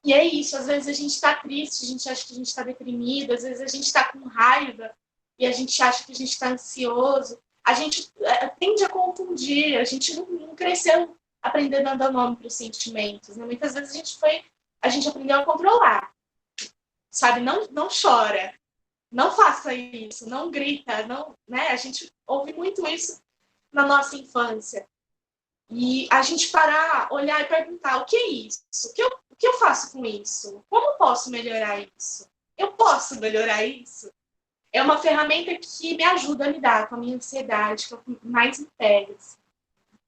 E é isso, às vezes a gente está triste, a gente acha que a gente está deprimido, às vezes a gente está com raiva e a gente acha que a gente está ansioso. A gente tende a confundir, a gente não cresceu aprendendo a dar nome para os sentimentos. Né? Muitas vezes a gente aprendeu a controlar, sabe? Não chora, não faça isso, não grita, não, né? A gente ouve muito isso na nossa infância. E a gente parar, olhar e perguntar, o que é isso? O que eu faço com isso? Como posso melhorar isso? Eu posso melhorar isso? É uma ferramenta que me ajuda a lidar com a minha ansiedade, que é o que mais me pega. Assim.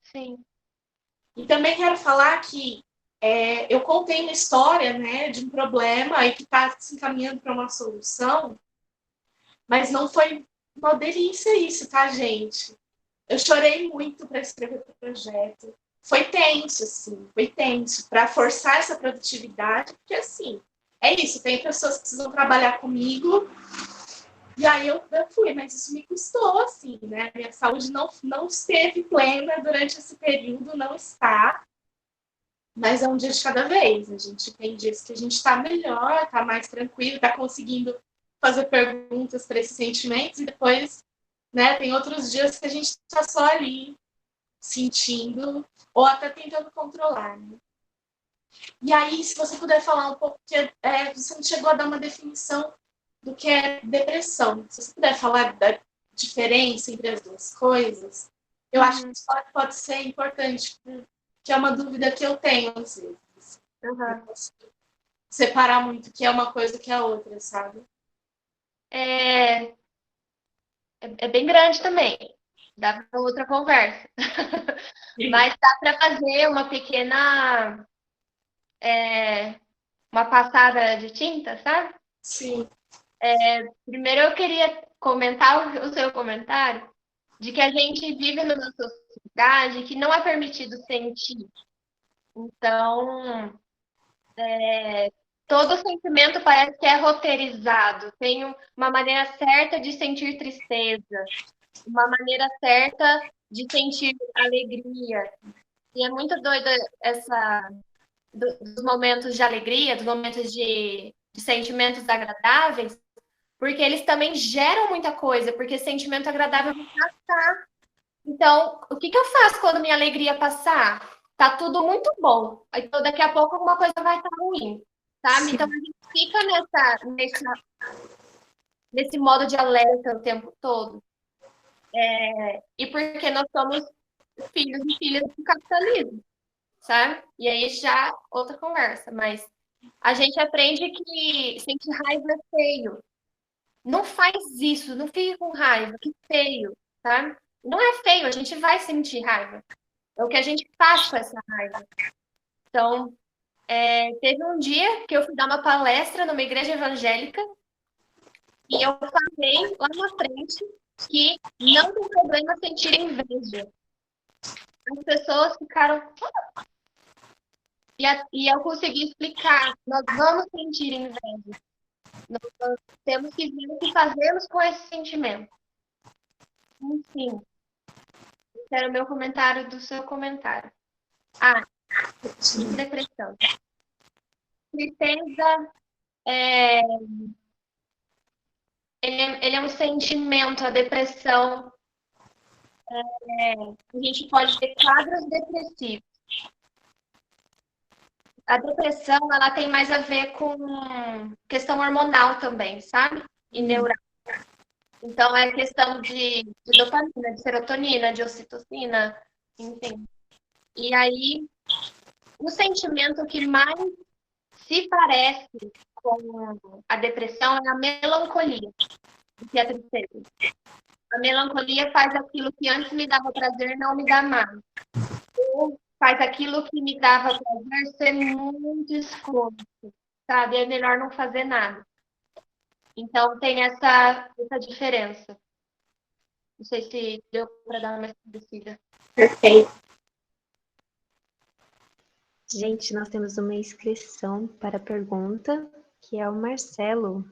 Sim. E também quero falar que eu contei uma história, né, de um problema e que está se encaminhando para uma solução, mas não foi uma delícia isso, tá, gente? Eu chorei muito para escrever o projeto. Foi tenso, assim, foi tenso para forçar essa produtividade, porque, assim, é isso, tem pessoas que precisam trabalhar comigo, e aí eu fui, mas isso me custou, assim, né? Minha saúde não esteve plena durante esse período, não está, mas é um dia de cada vez. A gente tem dias que a gente está melhor, está mais tranquilo, está conseguindo fazer perguntas para esses sentimentos, e depois, né, tem outros dias que a gente está só ali, sentindo, ou até tentando controlar, né? E aí, se você puder falar um pouco, porque você não chegou a dar uma definição do que é depressão. Se você puder falar da diferença entre as duas coisas, eu acho que isso pode ser importante, que é uma dúvida que eu tenho, às vezes. Não posso separar muito o que é uma coisa e o que é a outra, sabe? É bem grande também. Dá para outra conversa. Mas dá para fazer uma pequena uma passada de tinta, sabe? Sim. Primeiro eu queria comentar o seu comentário de que a gente vive numa sociedade que não é permitido sentir. Então, todo sentimento parece que é roteirizado. Tem uma maneira certa de sentir tristeza, uma maneira certa de sentir alegria. E é muito doida dos momentos de alegria, dos momentos de sentimentos agradáveis, porque eles também geram muita coisa, porque sentimento agradável vai passar. Então, o que eu faço quando minha alegria passar? Tá tudo muito bom. Então, daqui a pouco alguma coisa vai estar ruim, sabe? Sim. Então, a gente fica nesse modo de alerta o tempo todo. E porque nós somos filhos e filhas do capitalismo, sabe? E aí já outra conversa, mas a gente aprende que sentir raiva é feio. Não faz isso, não fique com raiva, que feio, tá? Não é feio, a gente vai sentir raiva. É o que a gente faz com essa raiva. Então, teve um dia que eu fui dar uma palestra numa igreja evangélica e eu falei lá na frente que não tem problema sentir inveja. As pessoas ficaram... E eu consegui explicar, nós vamos sentir inveja. Nós temos que ver o que fazemos com esse sentimento. Enfim, esse era o meu comentário do seu comentário. Depressão. Tristeza ele é um sentimento, a depressão. A gente pode ter quadros depressivos. A depressão, ela tem mais a ver com questão hormonal também, sabe? E neural. Então, é questão de dopamina, de serotonina, de ocitocina, enfim. E aí, o sentimento que mais se parece com a depressão é a melancolia, que é a tristeza. A melancolia faz aquilo que antes me dava prazer não me dá mais. Ou faz aquilo que me dava prazer ser muito escuro, sabe? É melhor não fazer nada. Então tem essa diferença. Não sei se deu para dar uma esclarecida. Perfeito. Gente, nós temos uma inscrição para a pergunta, que é o Marcelo,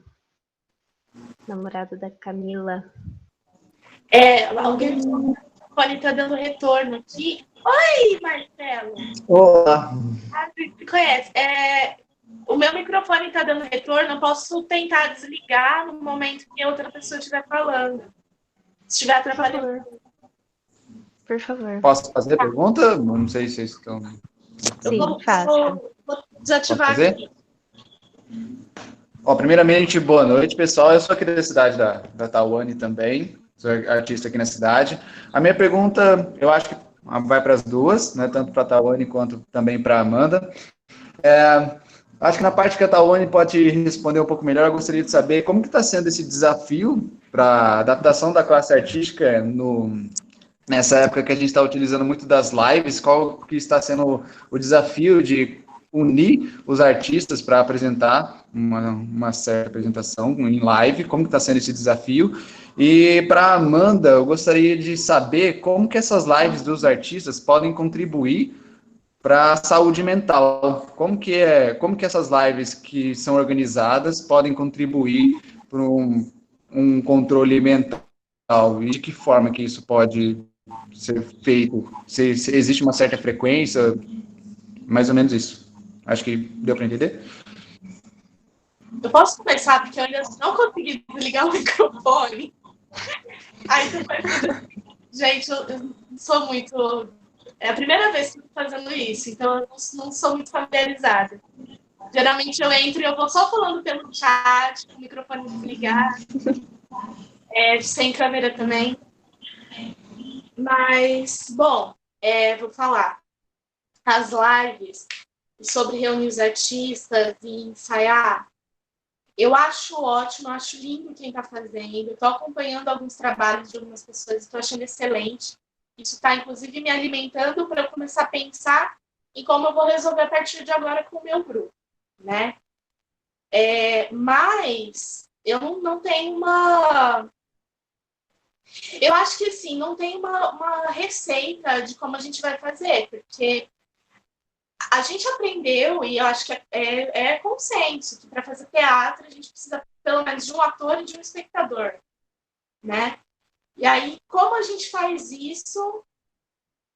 namorado da Camila. Alguém pode estar dando retorno aqui. Oi, Marcelo. Olá. Você conhece? O meu microfone está dando retorno, eu posso tentar desligar no momento que a outra pessoa estiver falando. Se estiver atrapalhando. Por favor. Posso fazer a pergunta? Eu não sei se vocês estão... Sim, faça. Vou desativar fazer? aqui. Primeiramente, boa noite, pessoal. Eu sou aqui da cidade da Tawane também, sou artista aqui na cidade. A minha pergunta, eu acho que vai para as duas, né, tanto para a Tawane quanto também para a Amanda. Acho que na parte que a Tawane pode responder um pouco melhor, eu gostaria de saber como que está sendo esse desafio para a adaptação da classe artística nessa época que a gente está utilizando muito das lives, qual que está sendo o desafio de unir os artistas para apresentar uma certa apresentação em live, como que está sendo esse desafio. E para a Amanda, eu gostaria de saber como que essas lives dos artistas podem contribuir para a saúde mental. Como que essas lives que são organizadas podem contribuir para um controle mental e de que forma que isso pode ser feito? Se existe uma certa frequência, mais ou menos isso. Acho que deu para entender? Eu posso começar, porque eu ainda não consegui desligar o microfone. Aí tu vai fazer. Gente, eu sou muito... É a primeira vez que eu estou fazendo isso, então eu não sou muito familiarizada. Geralmente eu entro e eu vou só falando pelo chat, com o microfone desligado, sem câmera também. Mas, bom, vou falar. As lives sobre reunir os artistas e ensaiar, eu acho ótimo, eu acho lindo quem está fazendo. Estou acompanhando alguns trabalhos de algumas pessoas, estou achando excelente. Isso está, inclusive, me alimentando para eu começar a pensar em como eu vou resolver a partir de agora com o meu grupo, né? Mas eu não tenho uma... Eu acho que, assim, não tem uma receita de como a gente vai fazer, porque a gente aprendeu, e eu acho que é consenso, que para fazer teatro a gente precisa pelo menos de um ator e de um espectador, né? E aí, como a gente faz isso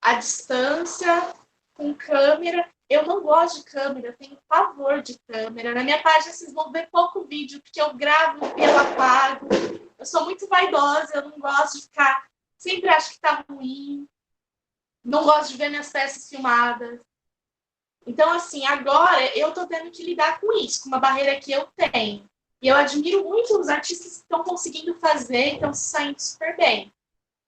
à distância, com câmera? Eu não gosto de câmera, eu tenho pavor de câmera. Na minha página vocês vão ver pouco vídeo, porque eu gravo e eu apago. Eu sou muito vaidosa, eu não gosto de ficar... Sempre acho que tá ruim. Não gosto de ver minhas peças filmadas. Então, assim, agora eu tô tendo que lidar com isso, com uma barreira que eu tenho. E eu admiro muito os artistas que estão conseguindo fazer e estão se saindo super bem.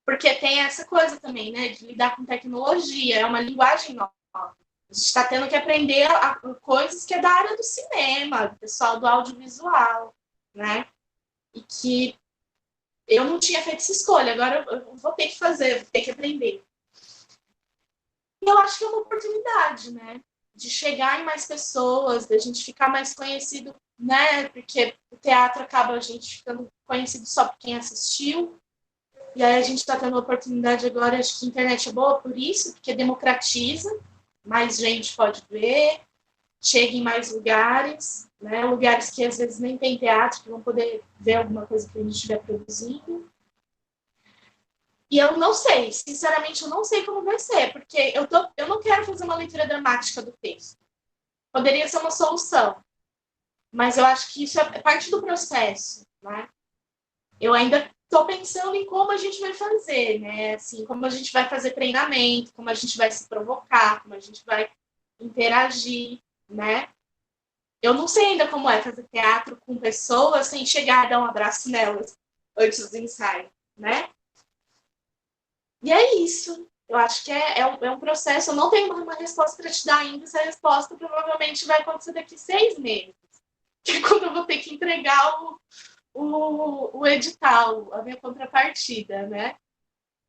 Porque tem essa coisa também, né, de lidar com tecnologia, é uma linguagem nova. A gente está tendo que aprender coisas que é da área do cinema, do pessoal do audiovisual, né? E que eu não tinha feito essa escolha, agora eu vou ter que fazer, vou ter que aprender. E eu acho que é uma oportunidade, né? De chegar em mais pessoas, da gente ficar mais conhecido, né? Porque o teatro acaba a gente ficando conhecido só por quem assistiu. E aí a gente está tendo a oportunidade agora, acho que a internet é boa por isso, porque democratiza, mais gente pode ver, chega em mais lugares, né? Lugares que às vezes nem tem teatro, que vão poder ver alguma coisa que a gente estiver produzindo. E eu não sei, sinceramente, eu não sei como vai ser, porque eu não quero fazer uma leitura dramática do texto. Poderia ser uma solução, mas eu acho que isso é parte do processo, né? Eu ainda estou pensando em como a gente vai fazer, né? Assim, como a gente vai fazer treinamento, como a gente vai se provocar, como a gente vai interagir. né? Eu não sei ainda como é fazer teatro com pessoas sem chegar a dar um abraço nelas antes do ensaio, né? E é isso. Eu acho que é um processo. Eu não tenho uma resposta para te dar ainda. Essa resposta provavelmente vai acontecer daqui 6 meses. Que é quando eu vou ter que entregar o edital, a minha contrapartida, né?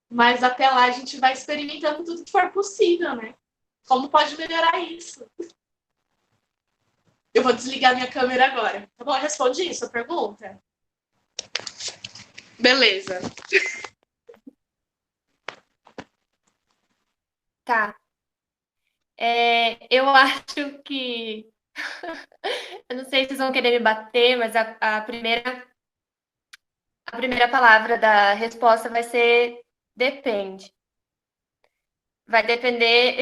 Mas até lá a gente vai experimentando tudo que for possível, né? Como pode melhorar isso? Eu vou desligar minha câmera agora. Tá bom? Responde isso, a pergunta? Beleza. Tá. Eu acho que... Eu não sei se vocês vão querer me bater, mas a primeira palavra da resposta vai ser depende. Vai depender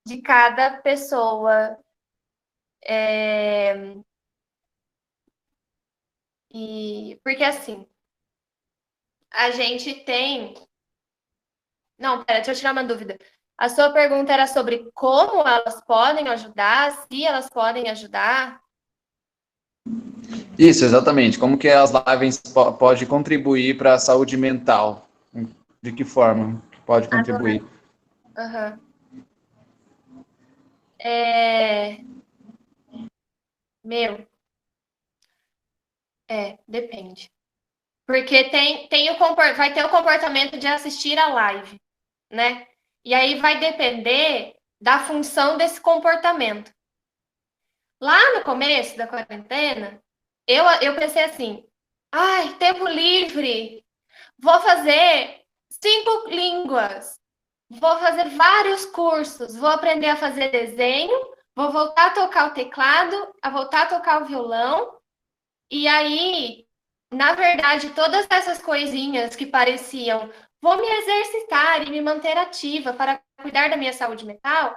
de cada pessoa. Porque assim, a gente tem... Não, pera, deixa eu tirar uma dúvida. A sua pergunta era sobre como elas podem ajudar, se elas podem ajudar. Isso, exatamente. Como que as lives podem contribuir para a saúde mental? De que forma pode contribuir? Aham. Meu, depende. Porque vai ter o comportamento de assistir a live, né? E aí vai depender da função desse comportamento. Lá no começo da quarentena, eu pensei assim, ai, tempo livre, vou fazer 5 línguas, vou fazer vários cursos, vou aprender a fazer desenho, vou voltar a tocar o teclado, a voltar a tocar o violão, e aí, na verdade, todas essas coisinhas que pareciam, vou me exercitar e me manter ativa para cuidar da minha saúde mental,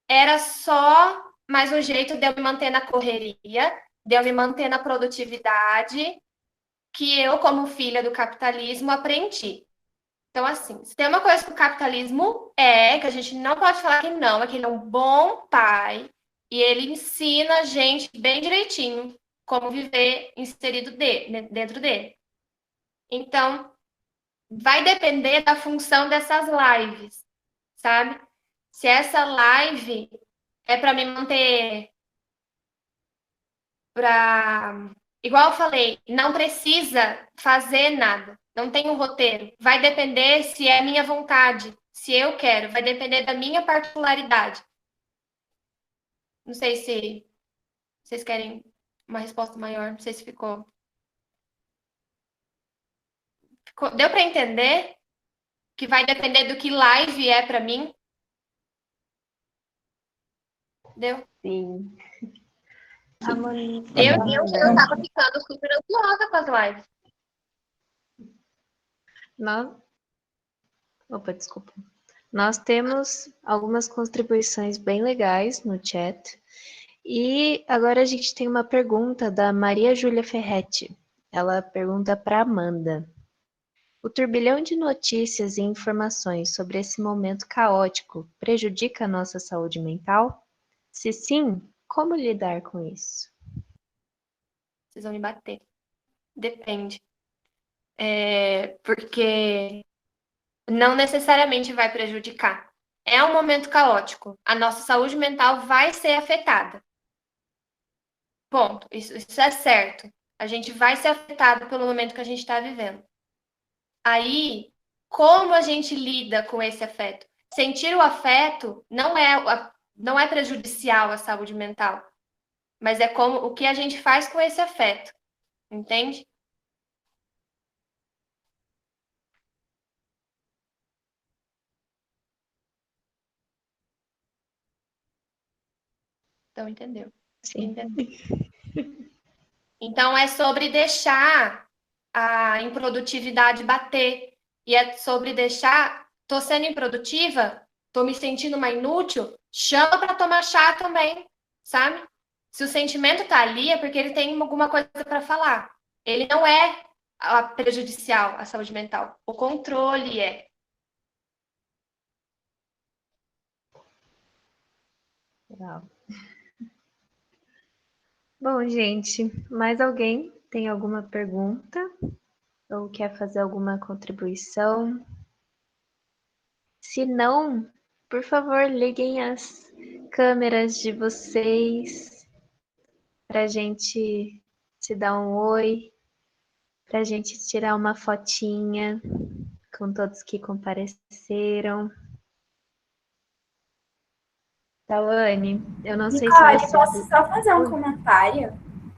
era só mais um jeito de eu me manter na correria, de eu me manter na produtividade, que eu, como filha do capitalismo, aprendi. Então, assim, se tem uma coisa que o capitalismo que a gente não pode falar que não, é que ele é um bom pai e ele ensina a gente bem direitinho como viver inserido dentro dele. Então, vai depender da função dessas lives, sabe? Se essa live é para me manter igual eu falei, não precisa fazer nada, não tem um roteiro. Vai depender se é minha vontade, se eu quero, vai depender da minha particularidade. Não sei se vocês querem uma resposta maior, não sei se deu para entender que vai depender do que live é para mim? Deu? Sim. Eu tava ficando super ansiosa com as lives. Opa, desculpa. Nós temos algumas contribuições bem legais no chat. E agora a gente tem uma pergunta da Maria Júlia Ferretti. Ela pergunta para Amanda. O turbilhão de notícias e informações sobre esse momento caótico prejudica a nossa saúde mental? Se sim, como lidar com isso? Vocês vão me bater. Depende. Porque não necessariamente vai prejudicar. É um momento caótico. A nossa saúde mental vai ser afetada. Ponto. Isso é certo. A gente vai ser afetado pelo momento que a gente está vivendo. Aí, como a gente lida com esse afeto? Sentir o afeto não é prejudicial à saúde mental, mas é como o que a gente faz com esse afeto, entende? Então, entendeu? Sim. Entendeu? Então, é sobre deixar a improdutividade bater. E é sobre deixar... Tô sendo improdutiva? Tô me sentindo uma inútil? Chama para tomar chá também, sabe? Se o sentimento tá ali, é porque ele tem alguma coisa para falar. Ele não é prejudicial à saúde mental. O controle é. Legal. Bom, gente, mais alguém tem alguma pergunta ou quer fazer alguma contribuição? Se não, por favor, liguem as câmeras de vocês para a gente se dar um oi, para a gente tirar uma fotinha com todos que compareceram. Tawane, eu não sei se Nicole, você... posso só fazer um comentário?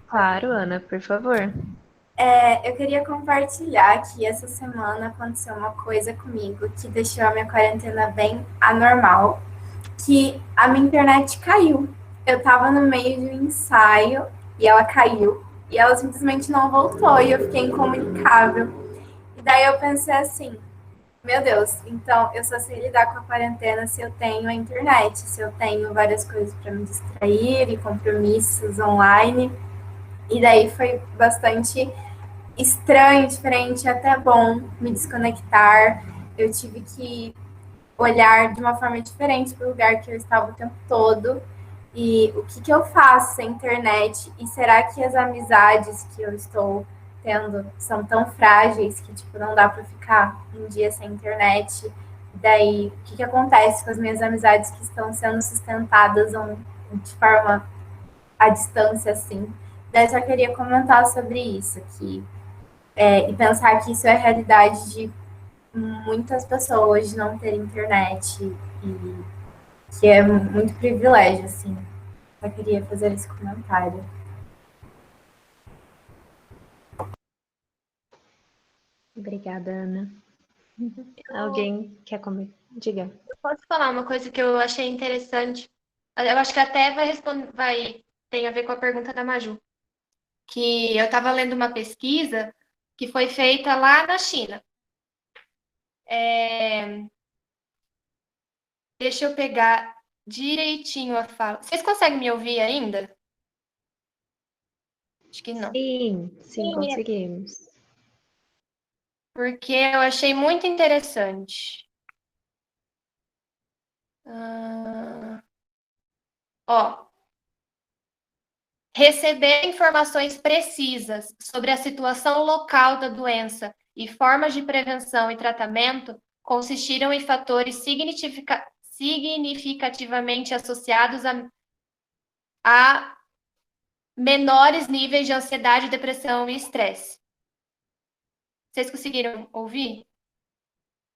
Claro, Ana, por favor. Eu queria compartilhar que essa semana aconteceu uma coisa comigo que deixou a minha quarentena bem anormal, que a minha internet caiu. Eu tava no meio de um ensaio e ela caiu. E ela simplesmente não voltou e eu fiquei incomunicável. E daí eu pensei assim, meu Deus, então eu só sei lidar com a quarentena se eu tenho a internet, se eu tenho várias coisas para me distrair e compromissos online. E daí foi bastante estranho, diferente, até bom me desconectar. Eu tive que olhar de uma forma diferente para o lugar que eu estava o tempo todo. E o que eu faço sem internet? E será que as amizades que eu estou tendo são tão frágeis que tipo não dá para ficar um dia sem internet? E daí, o que acontece com as minhas amizades que estão sendo sustentadas de forma à distância assim? Daí eu só queria comentar sobre isso, e pensar que isso é a realidade de muitas pessoas de não ter internet e que é muito privilégio, assim. Só queria fazer esse comentário. Obrigada, Ana. Alguém quer comentar? Diga. Eu posso falar uma coisa que eu achei interessante. Eu acho que até tem a ver com a pergunta da Maju. Que eu estava lendo uma pesquisa que foi feita lá na China. Deixa eu pegar direitinho a fala. Vocês conseguem me ouvir ainda? Acho que não. Sim, conseguimos. Porque eu achei muito interessante. Receber informações precisas sobre a situação local da doença e formas de prevenção e tratamento consistiram em fatores significativamente associados a menores níveis de ansiedade, depressão e estresse. Vocês conseguiram ouvir?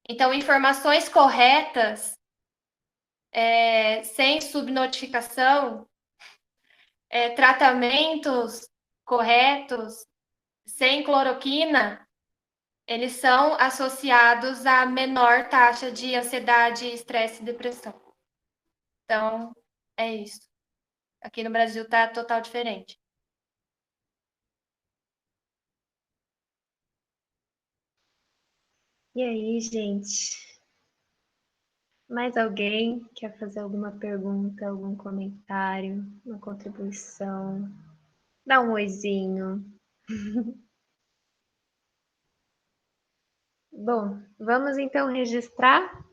Então, informações corretas, sem subnotificação, tratamentos corretos, sem cloroquina, eles são associados a menor taxa de ansiedade, estresse e depressão. Então, é isso. Aqui no Brasil está total diferente. E aí, gente? Mais alguém quer fazer alguma pergunta, algum comentário, uma contribuição? Dá um oizinho. Bom, vamos então registrar.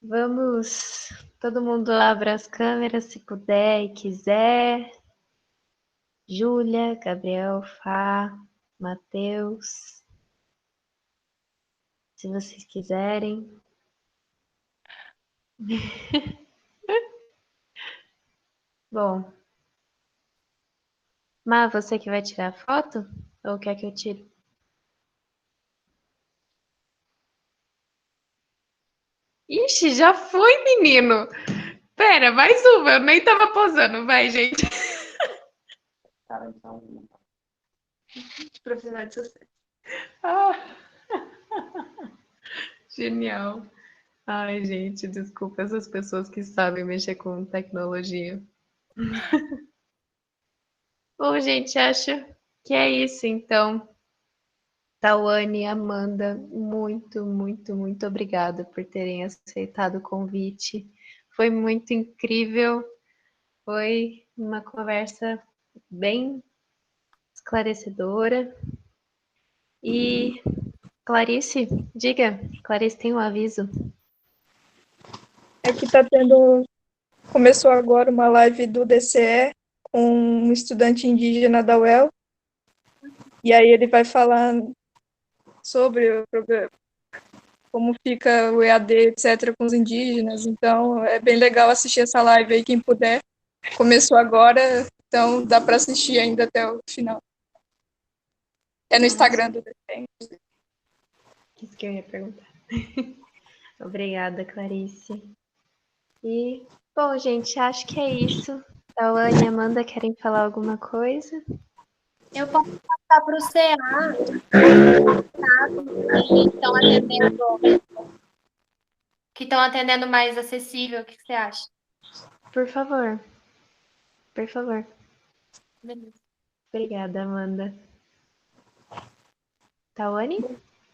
Vamos, todo mundo abra as câmeras se puder e quiser. Júlia, Gabriel, Fá, Matheus. Se vocês quiserem. Bom. Má, você que vai tirar a foto? Ou quer que eu tire? Ixi, já foi, menino! Pera, mais uma, eu nem tava posando. Vai, gente. Tá, então. Profissional de sucesso. Ah. Genial. Ai, gente, desculpa essas pessoas que sabem mexer com tecnologia. Bom, gente, acho que é isso, então. Tawane e Amanda, muito, muito, muito obrigada por terem aceitado o convite. Foi muito incrível. Foi uma conversa bem esclarecedora. E Clarice, diga, Clarice tem um aviso. Aqui tá tendo, começou agora uma live do DCE com um estudante indígena da UEL, e aí ele vai falar sobre como fica o EAD, etc., com os indígenas. Então, é bem legal assistir essa live aí, quem puder. Começou agora, então dá para assistir ainda até o final. É no Instagram do DPEM. Isso que eu ia perguntar. Obrigada, Clarice. E, bom, gente, acho que é isso. Tawane e Amanda querem falar alguma coisa? Eu posso passar para o CA, que estão atendendo mais acessível. O que você acha? Por favor. Por favor. Beleza. Obrigada, Amanda. Tawane?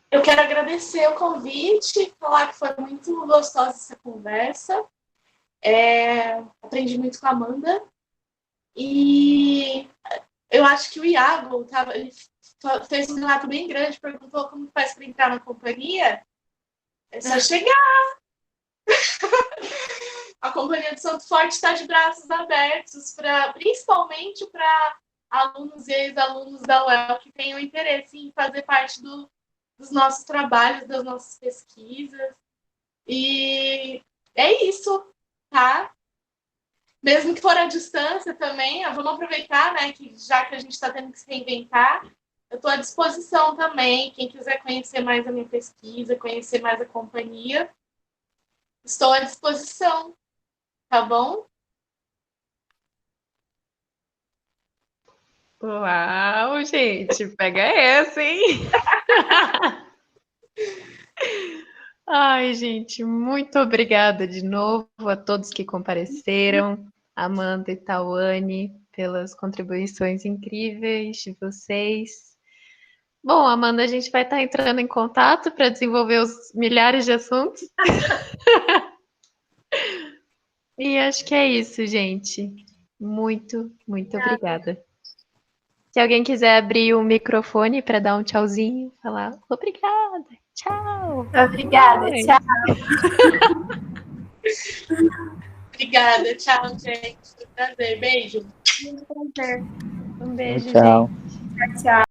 Eu quero agradecer o convite, falar que foi muito gostosa essa conversa. Aprendi muito com a Amanda. E eu acho que o Iago ele fez um relato bem grande, perguntou como faz para entrar na companhia. É só chegar. A Companhia de Santo Forte está de braços abertos, principalmente para alunos e ex-alunos da UEL que tenham interesse em fazer parte dos nossos trabalhos, das nossas pesquisas. E é isso, tá? Mesmo que for à distância também, vamos aproveitar, né, que já que a gente está tendo que se reinventar, eu estou à disposição também. Quem quiser conhecer mais a minha pesquisa, conhecer mais a companhia, estou à disposição, tá bom? Uau, gente, pega essa, hein? Ai, gente, muito obrigada de novo a todos que compareceram, Amanda e Tawane, pelas contribuições incríveis de vocês. Bom, Amanda, a gente vai estar entrando em contato para desenvolver os milhares de assuntos. E acho que é isso, gente. Muito, muito obrigada. Se alguém quiser abrir o microfone para dar um tchauzinho, falar obrigada, tchau. Obrigada, Oi. tchau. Obrigada, tchau, gente. Foi um prazer. Beijo. Muito prazer. Um beijo, Tchau. gente. Tchau.